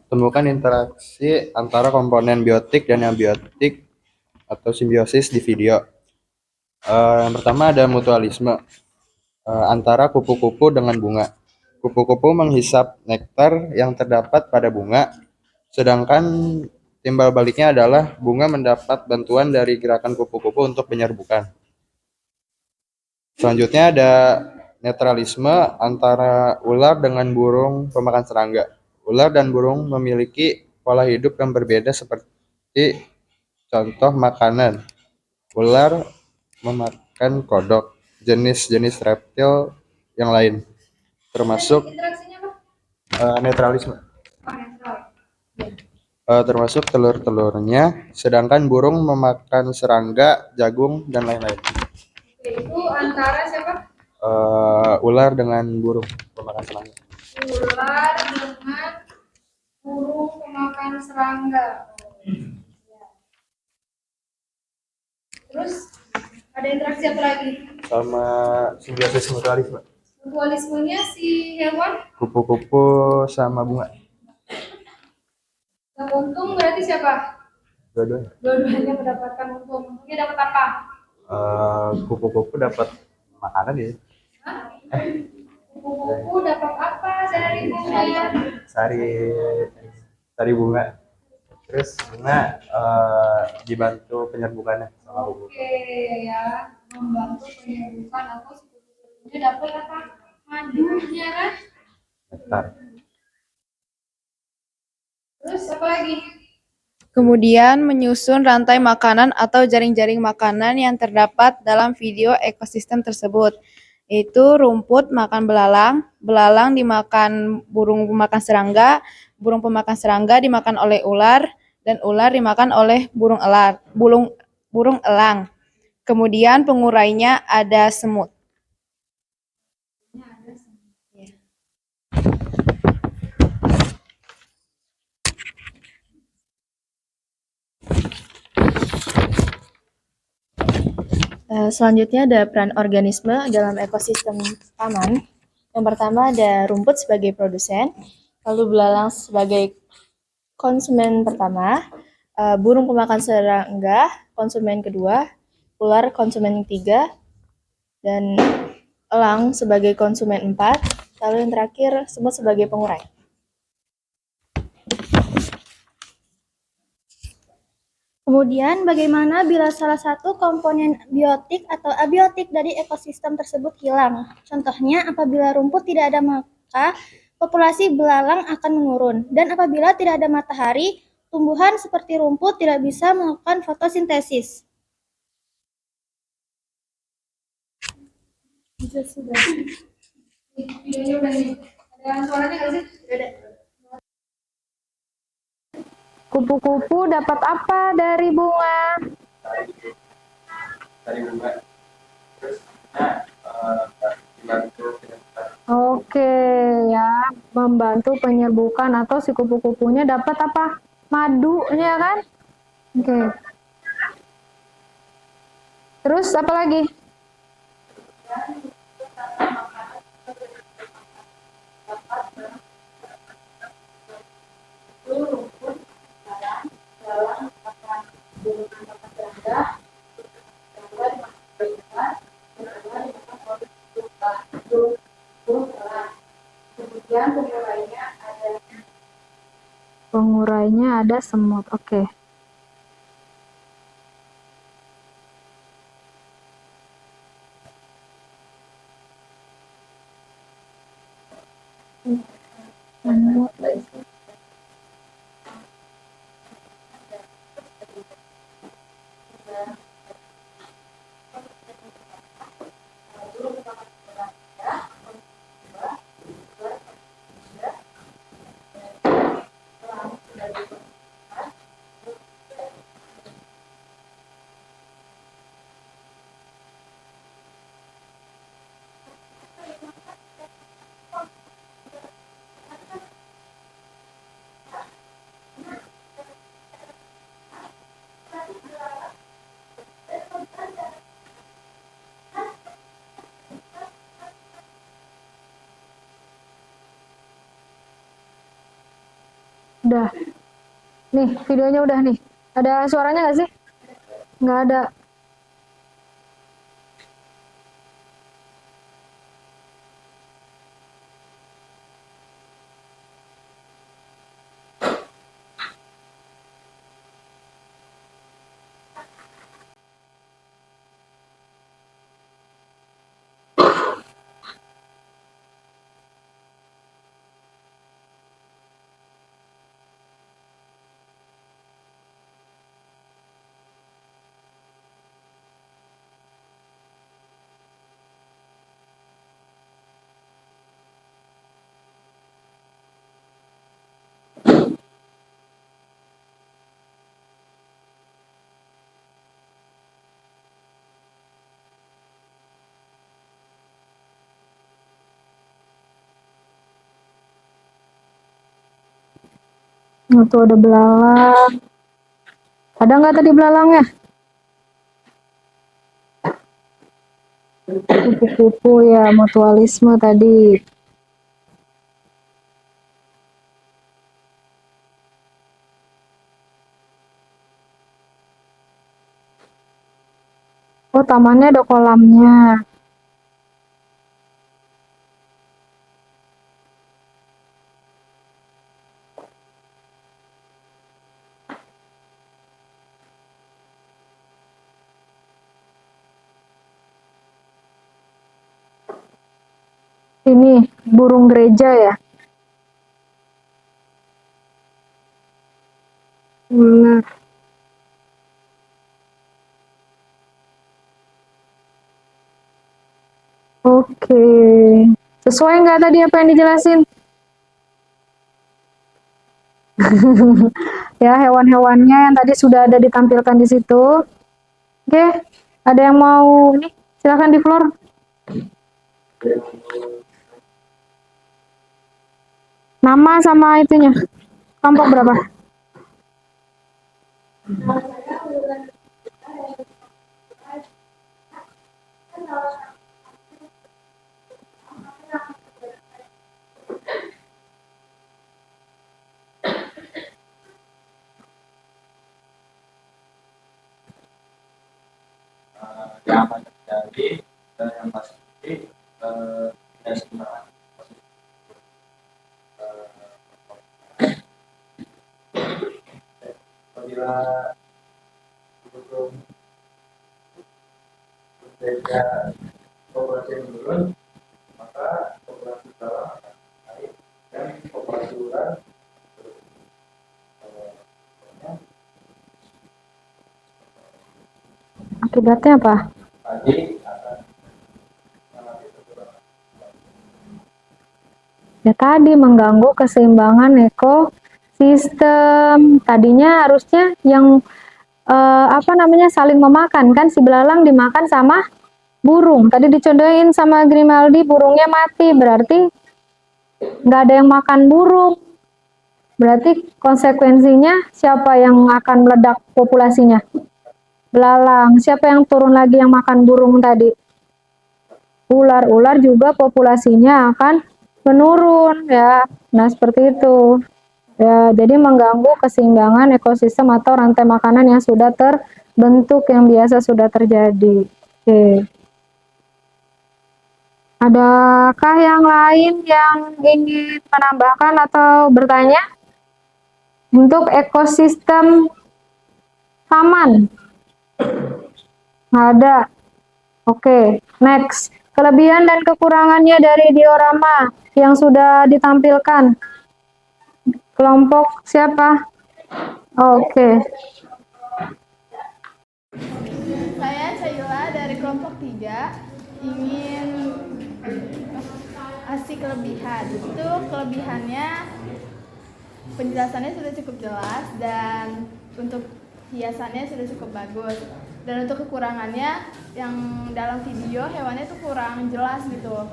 Temukan interaksi antara komponen biotik dan abiotik atau simbiosis di video. Yang pertama ada mutualisme antara kupu-kupu dengan bunga. Kupu-kupu menghisap nektar yang terdapat pada bunga, sedangkan Timbal baliknya adalah bunga mendapat bantuan dari gerakan kupu-kupu untuk menyerbukan. Selanjutnya ada netralisme antara ular dengan burung pemakan serangga. Ular dan burung memiliki pola hidup yang berbeda seperti contoh makanan. Ular memakan kodok, jenis-jenis reptil yang lain, termasuk
Interaksinya apa?
netralisme.
Oh, netral.
Termasuk telur-telurnya, sedangkan burung memakan serangga, jagung, dan lain-lain.
Oke, itu antara siapa?
Ular dengan burung pemakan serangga.
Ular dengan burung pemakan serangga. Ya. Terus ada interaksi apa lagi?
Sama simbiosis mutualisme.
Mutualismenya si hewan
Kupu-kupu sama bunga.
yang untung berarti siapa?
Dua-duanya.
Dua-duanya mendapatkan untung. Untungnya dapat apa?
Kupu-kupu dapat makanan ya.
Hah? Kupu-kupu dapat apa dari bunga?
Sari bunga. Terus bunga dibantu penyerbukannya sama kupu-kupu.
Oke ya, membantu penyerbukan atau si kupu-kupunya dapat apa? Madunya kan?
Bentar.
Terus apa lagi?
Kemudian menyusun rantai makanan atau jaring-jaring makanan yang terdapat dalam video ekosistem tersebut, yaitu rumput makan belalang, belalang dimakan burung pemakan serangga, burung pemakan serangga dimakan oleh ular, dan ular dimakan oleh burung elang. Kemudian pengurainya ada semut. Selanjutnya ada peran organisme dalam ekosistem taman. Yang pertama ada rumput sebagai produsen, lalu belalang sebagai konsumen pertama, burung pemakan serangga konsumen kedua, ular konsumen ketiga, dan elang sebagai konsumen 4, lalu yang terakhir semut sebagai pengurai.
Kemudian, bagaimana bila salah satu komponen biotik atau abiotik dari ekosistem tersebut hilang? Contohnya, apabila rumput tidak ada maka populasi belalang akan menurun. Dan apabila tidak ada matahari, tumbuhan seperti rumput tidak bisa melakukan fotosintesis.
Sudah. Videonya udah nih. Ada suaranya nggak sih? Ada.
Kupu-kupu dapat apa dari bunga?
Dari bunga. Terus dibantu penyerbukan.
Oke ya, membantu penyerbukan atau si kupu-kupunya dapat apa? Madunya kan? Oke. Terus apa lagi? Pengurainya ada semut. Oke. Semut. Udah. Nih, videonya udah nih. Ada suaranya nggak sih? Nggak ada. Nah, tuh ada belalang. Ada nggak tadi belalangnya? Kupu-kupu ya, mutualisme tadi. Oh, tamannya ada kolamnya. Ini burung gereja ya. Benar. Oke. Sesuai nggak tadi apa yang dijelasin? Ya, hewan-hewannya yang tadi sudah ada ditampilkan di situ. Oke, ada yang mau nih? Silakan di floor. Nama sama itunya. Kelompok berapa?
Yang akan terjadi dan yang pasti tidak sembarangan. Apabila burung berbeda populasi yang menurun, maka populasi belalang akan naik dan populasi ular
Akibatnya apa?
tadi akan mengalami penurunan.
Ya tadi mengganggu keseimbangan ekosistem. Tadinya harusnya yang saling memakan kan, si belalang dimakan sama burung. Tadi dicontohin sama Grimaldi, burungnya mati, berarti nggak ada yang makan burung. Berarti konsekuensinya siapa yang akan meledak populasinya? Belalang. Siapa yang turun lagi yang makan burung tadi? Ular. Ular juga populasinya akan menurun ya. Nah, seperti itu. Ya, jadi mengganggu keseimbangan ekosistem atau rantai makanan yang sudah terbentuk, yang biasa sudah terjadi. Oke. Adakah yang lain yang ingin menambahkan atau bertanya? Untuk ekosistem taman? Nggak ada. Oke, next. Kelebihan dan kekurangannya dari diorama yang sudah ditampilkan. Kelompok siapa? Oke.
Saya Syayla dari kelompok 3 ingin kasih kelebihan. Itu kelebihannya penjelasannya sudah cukup jelas dan untuk hiasannya sudah cukup bagus. Dan untuk kekurangannya yang dalam video hewannya itu kurang jelas gitu.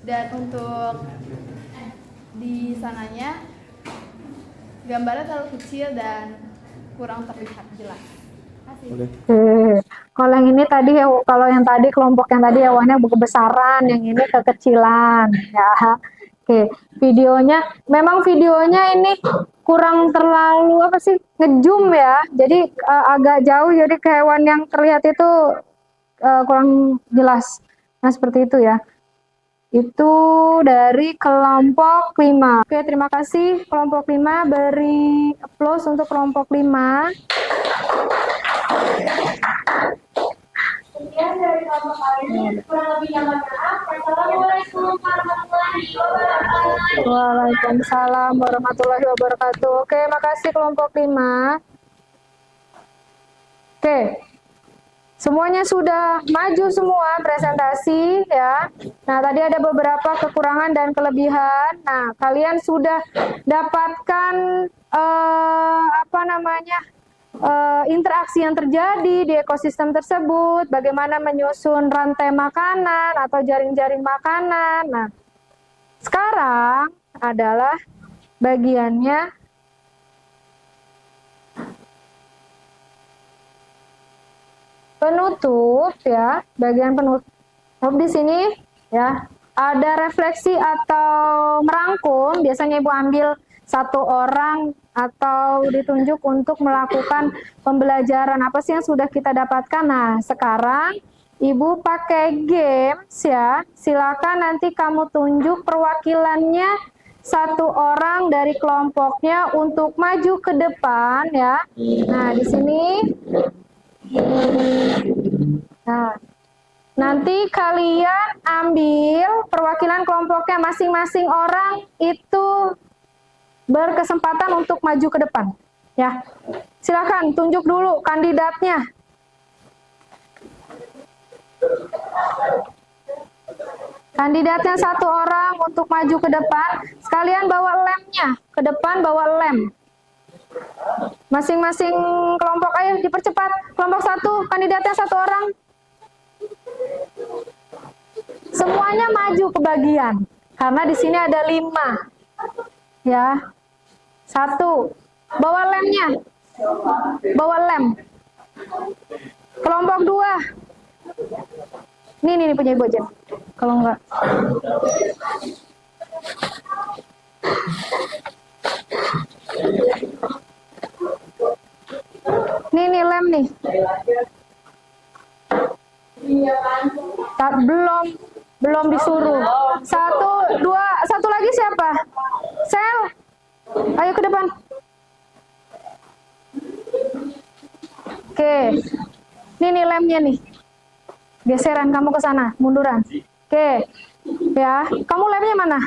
Dan untuk di sananya gambarnya terlalu kecil dan kurang terlihat jelas.
Oke. Kalau yang ini tadi, kalau yang tadi kelompok yang tadi hewannya kebesaran, yang ini kekecilan, ya. Oke. Videonya, memang videonya ini kurang terlalu ngezoom ya. Jadi agak jauh, jadi ke hewan yang terlihat itu kurang jelas. Nah, seperti itu ya. Itu dari kelompok 5. Oke, terima kasih kelompok 5. Beri applause untuk kelompok 5.
Sekian dari kelompok kali, kurang lebihnya mohon maaf. Assalamualaikum warahmatullahi wabarakatuh.
Waalaikumsalam warahmatullahi wabarakatuh. Oke, makasih kelompok 5. Oke. Semuanya sudah maju semua presentasi ya. Nah, tadi ada beberapa kekurangan dan kelebihan. Nah, kalian sudah dapatkan interaksi yang terjadi di ekosistem tersebut, bagaimana menyusun rantai makanan atau jaring-jaring makanan. Nah, sekarang adalah bagiannya penutup ya, bagian penutup di sini ya. Ada refleksi atau merangkum, biasanya Ibu ambil satu orang atau ditunjuk untuk melakukan pembelajaran apa sih yang sudah kita dapatkan. Nah, sekarang Ibu pakai games ya. Silakan nanti kamu tunjuk perwakilannya satu orang dari kelompoknya untuk maju ke depan ya. Nah, di sini. Nah, nanti kalian ambil perwakilan kelompoknya, masing-masing orang itu berkesempatan untuk maju ke depan. Ya, silakan tunjuk dulu kandidatnya. Kandidatnya satu orang untuk maju ke depan. Sekalian bawa lemnya ke depan, bawa lem. Masing-masing kelompok, ayo dipercepat. Kelompok satu, kandidatnya satu orang. Semuanya maju ke bagian, karena di sini ada 5. Ya. 1. Bawa lemnya. Bawa lem. Kelompok 2. Nih punya Ibu aja. Kalau enggak. Nih lem nih. Belum disuruh. 1, 2, 1 lagi siapa? Sel. Ayo ke depan. Oke. Nih lemnya nih. Geseran kamu ke sana, munduran. Oke. Ya, kamu lemnya mana?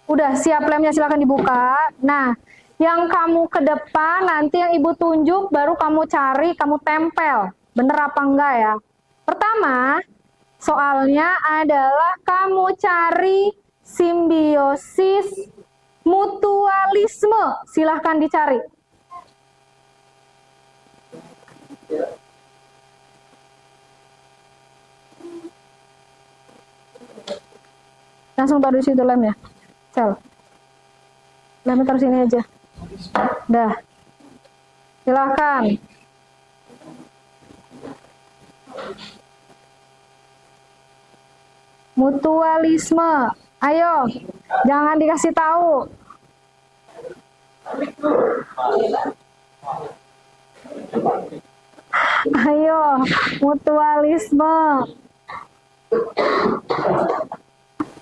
Udah siap lemnya, silakan dibuka. Nah, yang kamu ke depan nanti yang Ibu tunjuk baru kamu cari, kamu tempel. Bener apa enggak ya? Pertama, soalnya adalah kamu cari simbiosis mutualisme. Silahkan dicari. Langsung taruh di situ lem ya. Sel. Lemnya taruh sini aja. Dah. Silahkan. Mutualisme. Ayo. Jangan dikasih tahu. Ayo. Mutualisme.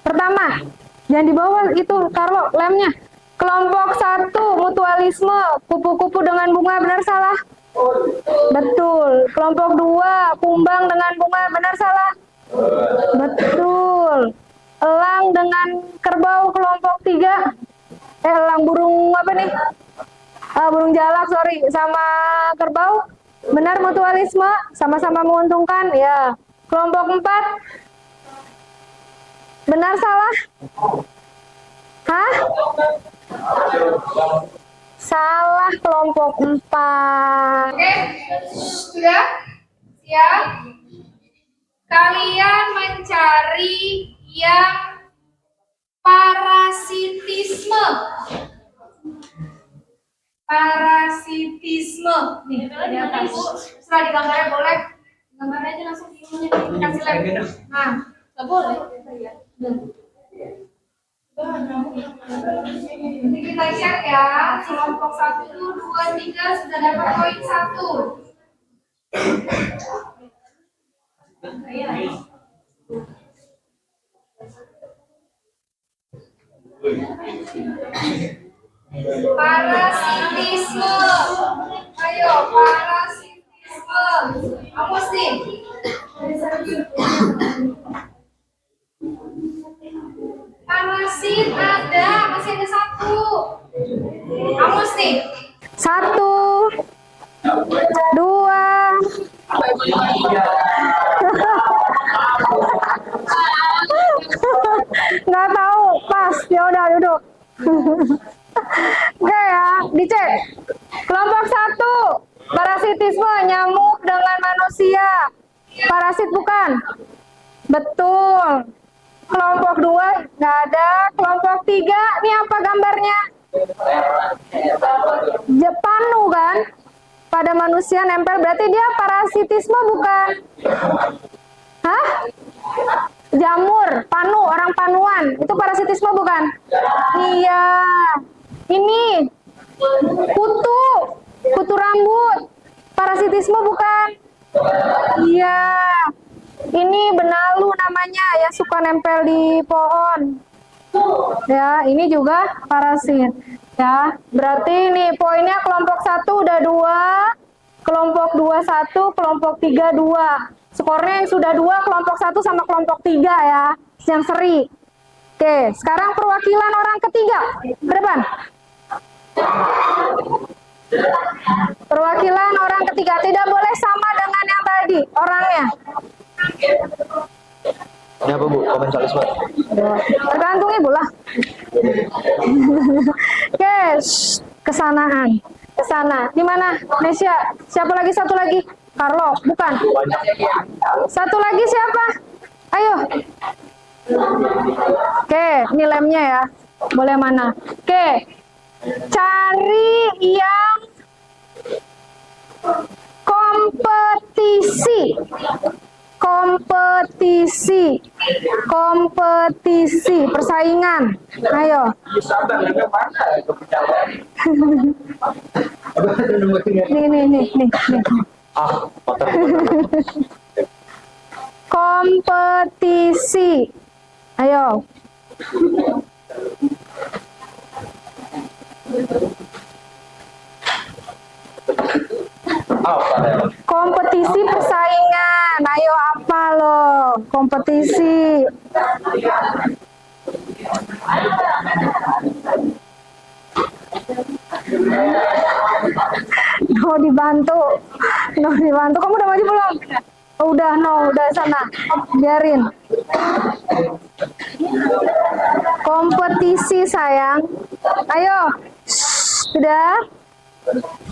Pertama, jangan dibawa itu, Carlo, lemnya. Kelompok 1, mutualisme, kupu-kupu dengan bunga, benar salah? Betul. Kelompok 2, kumbang dengan bunga, benar salah? Betul. Elang dengan kerbau, kelompok 3. Elang burung apa nih? Burung jalak, sorry, sama kerbau. Benar mutualisme, sama-sama menguntungkan, ya. Kelompok 4. Benar salah? Hah? Salah kelompok 4.
Oke, sudah? Siap? Kalian mencari yang parasitisme. Parasitisme. Nih, di atas. Setelah digambarnya boleh. Gambarnya aja langsung kasih lem. Nah, nggak boleh. Nanti kita cek ya, kelompok 1, 2, 3 sudah dapat poin 1. Parasitisme. Ayo, parasitisme. Hapus nih. Parasit ada, masih ada 1. Hapus nih.
1, 2. Nggak tahu, pas. Ya udah duduk. Oke ya, dicek. Kelompok 1, parasitisme, nyamuk dengan manusia. Parasit bukan? Betul. Kelompok 2 nggak ada. Kelompok 3, ini apa gambarnya? Jepanu kan? Pada pada manusia nempel, berarti dia parasitisme bukan? Hah? Jamur, panu, orang panuan, itu parasitisme bukan? Iya. Ini kutu rambut, parasitisme bukan? Iya. Ini benalu namanya, yang suka nempel di pohon. Ya, ini juga parasit. Ya, berarti ini poinnya kelompok 1 udah 2, kelompok 2 1, kelompok 3 2. Skornya yang sudah 2 kelompok 1 sama kelompok 3 ya, yang seri. Oke, sekarang perwakilan orang ketiga. Ke depan. Perwakilan orang ketiga tidak boleh sama dengan yang tadi orangnya.
Ini apa Bu? Komensalisme.
Tergantung Ibu lah. Oke, kesanaan. Kesana. Di mana? Nesya. Siapa lagi? Satu lagi. Carlo. Bukan. Satu lagi siapa? Ayo. Oke, ini lemnya ya. Boleh mana? Oke. Cari yang kompetisi. Kompetisi, persaingan. Ayo. Nih. Kompetisi. Ayo. Kompetisi persaingan. Ayo apa lo? Kompetisi. No dibantu. Kamu udah maju belum? Udah sana. Biarin. Kompetisi sayang. Ayo. Sudah.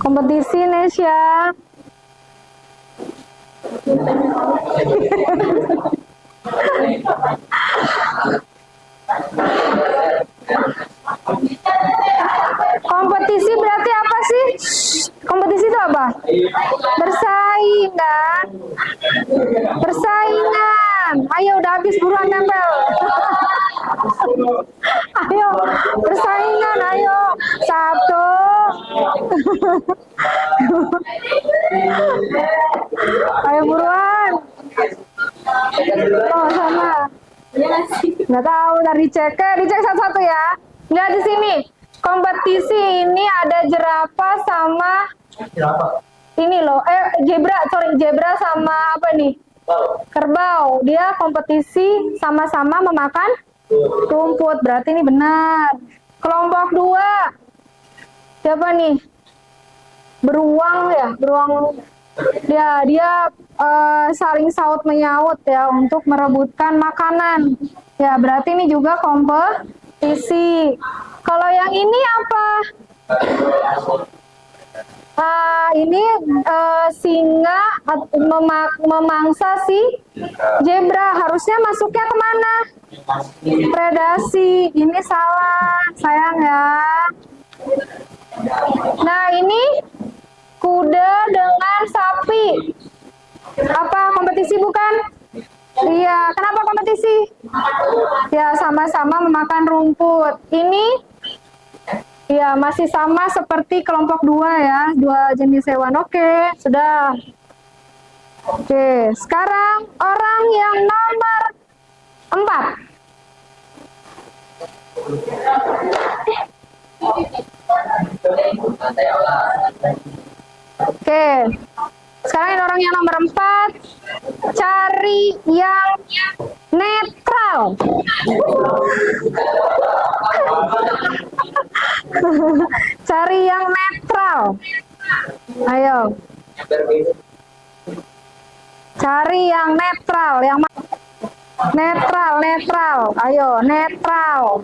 Kompetisi Nesya. Kompetisi berarti apa sih? Kompetisi itu apa? Bersaing kan? Persaingan. Ayo udah habis, buruan nempel. Ayo, persaingan, ayo. 1. Ayo buruan. Oh, sama. Nggak tahu, dari dicek satu-satu ya. Nggak di sini. Kompetisi ini ada jerapah sama ini loh. Zebra sama apa nih? Kerbau. Dia kompetisi sama-sama memakan rumput. Berarti ini benar. Kelompok 2. Siapa nih? Beruang ya, beruang. Dia saling saut menyaut ya untuk merebutkan makanan. Ya, berarti ini juga kompetisi. Kalau yang ini apa? Ini singa memangsa si zebra. Harusnya masuknya kemana? Predasi. Ini salah, sayang ya. Nah, ini kuda dengan sapi. Apa kompetisi bukan? Iya, kenapa kompetisi? Ya, sama-sama memakan rumput. Ini ya masih sama seperti kelompok 2 ya, 2 jenis hewan. Oke, sudah. Oke, sekarang orang yang nomor 4. Oke, sekarang ini orang yang nomor 4. Cari yang netral. Cari yang netral. Ayo. Cari yang netral, netral. Ayo, netral.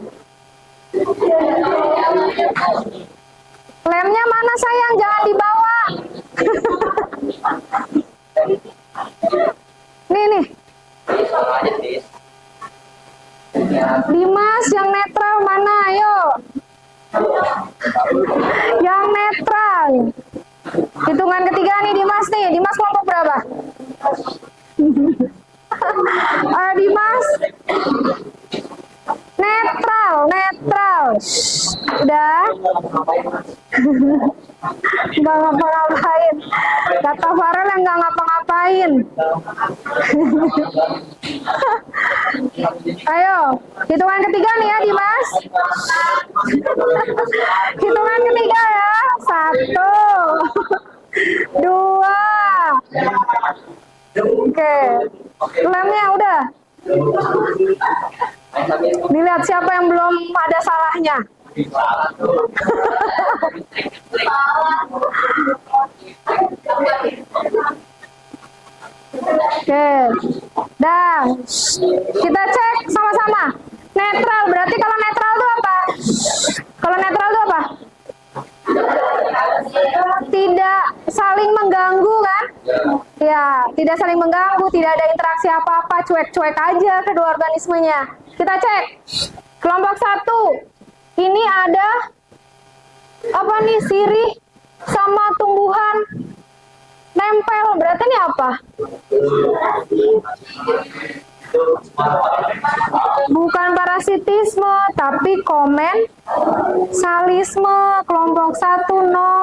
Lemnya mana sayang? Jangan dibawa. Nih. Dimas, yang netral mana? Ayo. Yang netral. Hitungan ketiga nih Dimas nih. Dimas kelompok berapa? Dimas netral. Udah. Nggak ngapa-ngapain. Kata Farel yang nggak ngapa-ngapain. Ayo, hitungan ketiga nih ya Dimas. Hitungan ketiga ya. 1, 2. Oke. Lemnya udah. Dilihat siapa yang belum ada salahnya. Oke. Dan kita cek sama-sama. Netral berarti kalau netral itu apa? Kalau netral itu apa? Tidak saling mengganggu kan? Ya, tidak saling mengganggu, tidak ada interaksi apa-apa, cuek-cuek aja kedua organismenya. Kita cek. Kelompok 1. Ini ada apa nih? Sirih sama tumbuhan nempel. Berarti ini apa? Bukan parasitisme, tapi komensalisme. Kelompok 1 no.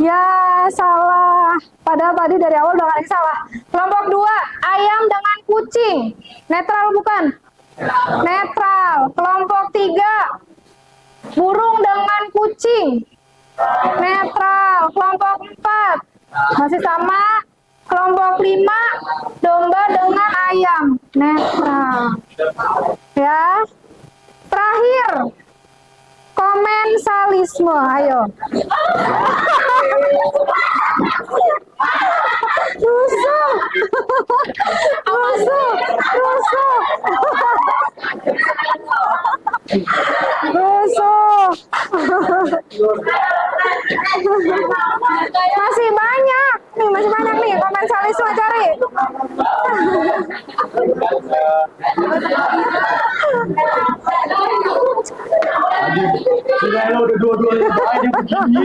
Ya, salah. Padahal tadi dari awal udah ada salah. Kelompok 2, ayam dengan kucing. Netral bukan? Netral. Kelompok 3, burung dengan kucing. Netral. Kelompok 4, masih sama. Kelompok 5, domba dengan ayam. Netral. Ya. Terakhir, komensalisme. Ayo. Rusuh. Masih banyak nih komensalisme, cari.
Udah dua-duanya banyak begini.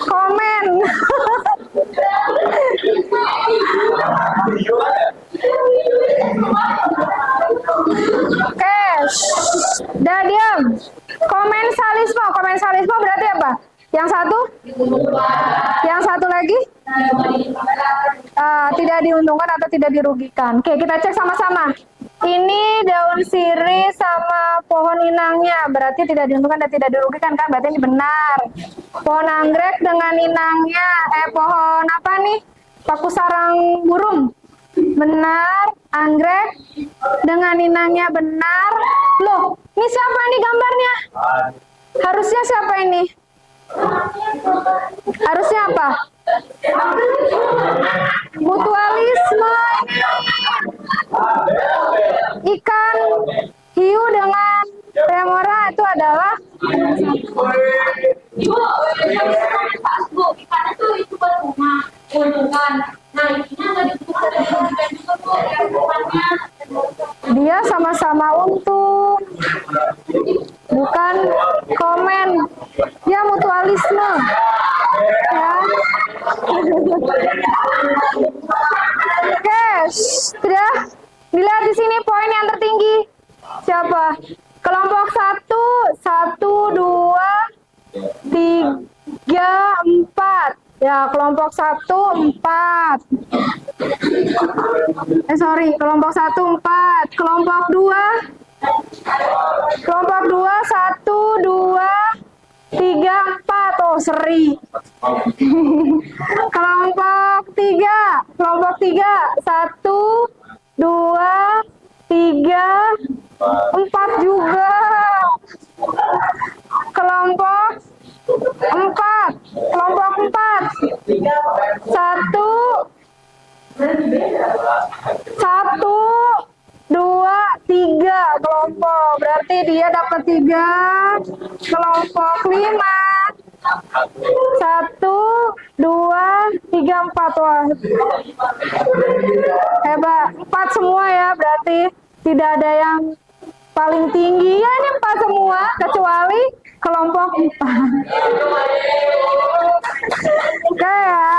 Komen. Oke, udah diam. Komensalisme berarti apa? Yang satu? Yang satu lagi? Tidak diuntungkan atau tidak dirugikan. Oke, kita cek sama-sama. Ini daun sirih sama pohon inangnya, berarti tidak diuntungkan dan tidak dirugikan kan? Berarti ini benar. Pohon anggrek dengan inangnya, pohon apa nih? Paku sarang burung. Benar. Anggrek dengan inangnya benar. Loh, ini siapa nih gambarnya? Harusnya siapa ini? Harusnya apa? Mutualisme. Ikan hiu dengan remora itu adalah
ikan itu buat rumah, untungan. Nah, ininya nggak dibutuhkan juga tuh untungannya.
Dia sama-sama untung, bukan komen. Dia mutualisme. Ya. Oke, sudah dilihat di sini poin yang tertinggi siapa? Kelompok 1, 2, 3, 4. Ya, kelompok 1, 4. Kelompok 1, 4. Kelompok 2, 1, 2, 3, 4. Oh, seri. Kelompok 3, 1, 2, 3, 4 juga. Kelompok 4, 1, 2, 3 kelompok. Berarti dia dapat 3. Kelompok 5, 1, 2, 3, 4. Wah. Hebat. 4 semua ya berarti. Tidak ada yang paling tinggi. Ya ini 4 semua kecuali kelompok 4. Oke ya.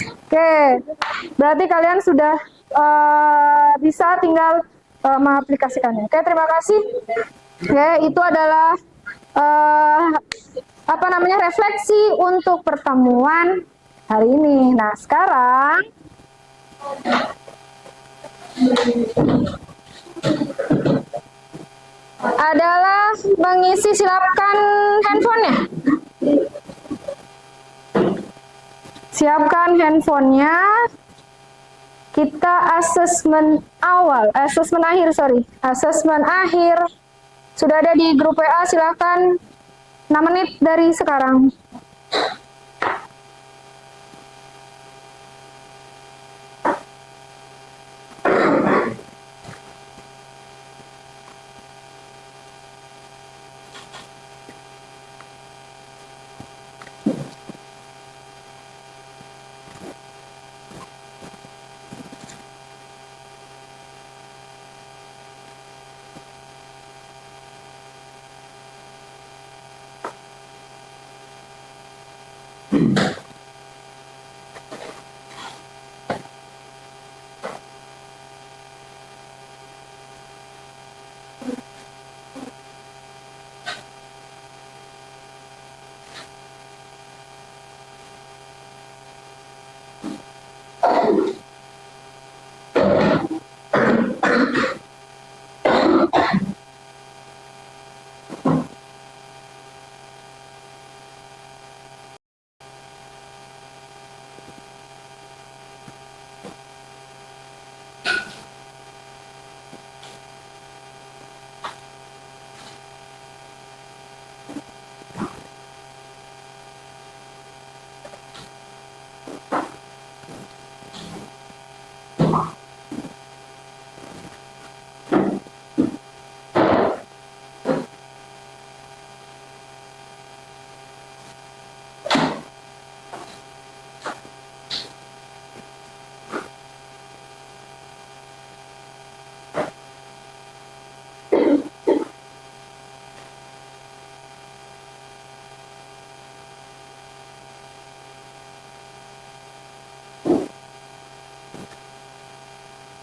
Oke. Berarti kalian sudah bisa tinggal mengaplikasikannya. Oke, terima kasih. Oke, itu adalah refleksi untuk pertemuan hari ini. Nah, sekarang adalah mengisi, siapkan handphonenya. Siapkan handphonenya. Kita asesmen akhir. Sudah ada di grup WA, silakan 6 menit dari sekarang.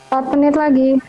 Empat menit lagi.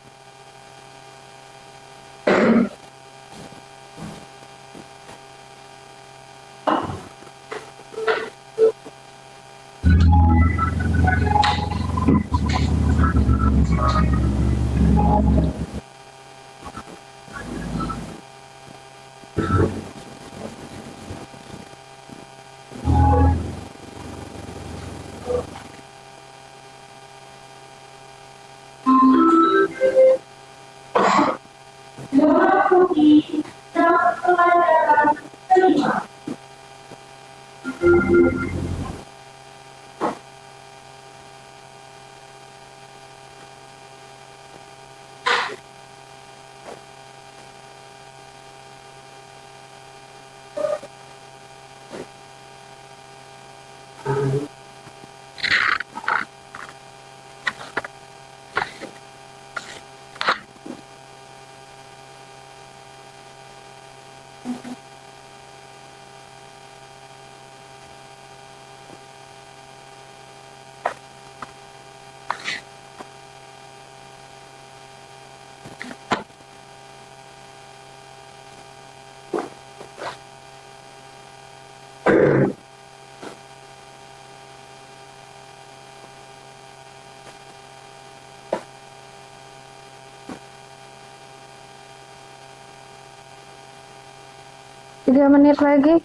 Tiga menit lagi.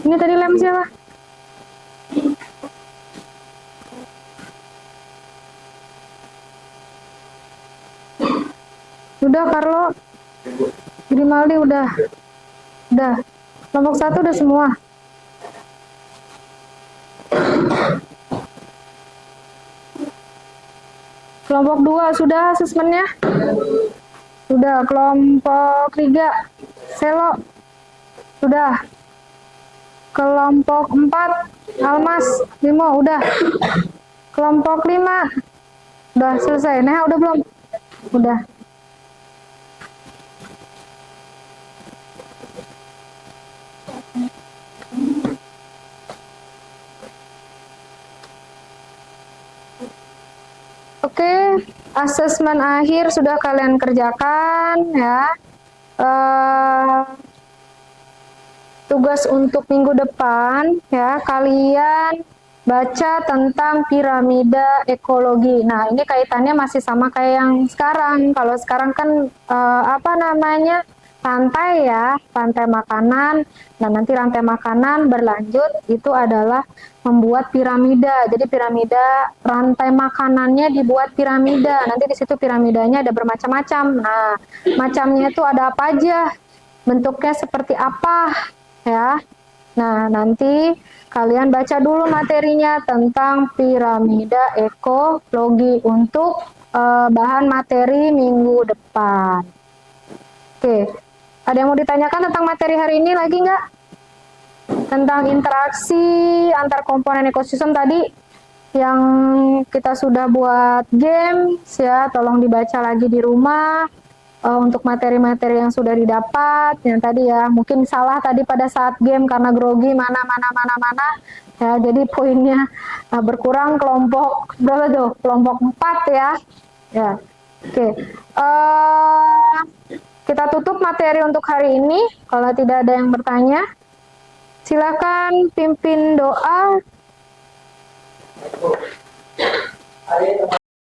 Ini tadi lem siapa? Udah, Carlo. Grimaldi udah. Udah. Kelompok 1 udah semua. Kelompok 2 sudah asesmennya? Sudah. Kelompok 3 Selo? Sudah. Kelompok 4 Almas, Bimo, udah. Kelompok 5 udah selesai. Neha udah belum? Udah. Oke, asesmen akhir sudah kalian kerjakan ya. Tugas untuk minggu depan ya, kalian baca tentang piramida ekologi. Nah, ini kaitannya masih sama kayak yang sekarang. Kalau sekarang kan rantai ya, rantai makanan. Nah, nanti rantai makanan berlanjut itu adalah membuat piramida. Jadi piramida, rantai makanannya dibuat piramida. Nanti di situ piramidanya ada bermacam-macam. Nah, macamnya itu ada apa aja? Bentuknya seperti apa? Ya. Nah, nanti kalian baca dulu materinya tentang piramida ekologi untuk bahan materi minggu depan. Oke, ada yang mau ditanyakan tentang materi hari ini lagi nggak? Tentang interaksi antar komponen ekosistem tadi yang kita sudah buat games ya, tolong dibaca lagi di rumah. Untuk materi-materi yang sudah didapat, yang tadi ya mungkin salah tadi pada saat game karena grogi mana ya, jadi poinnya berkurang. Kelompok berapa tuh? Kelompok 4 ya. Ya, oke. Kita tutup materi untuk hari ini. Kalau tidak ada yang bertanya, silakan pimpin doa.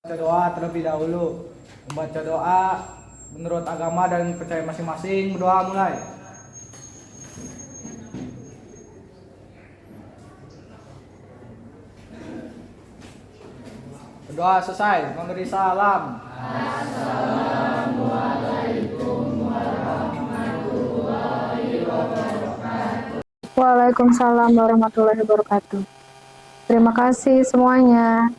Membaca doa terlebih dahulu. Membaca doa menurut agama dan percaya masing-masing. Berdoa mulai. Berdoa selesai. Memberi salam. Assalamualaikum warahmatullahi wabarakatuh.
Waalaikumsalam warahmatullahi wabarakatuh. Terima kasih semuanya.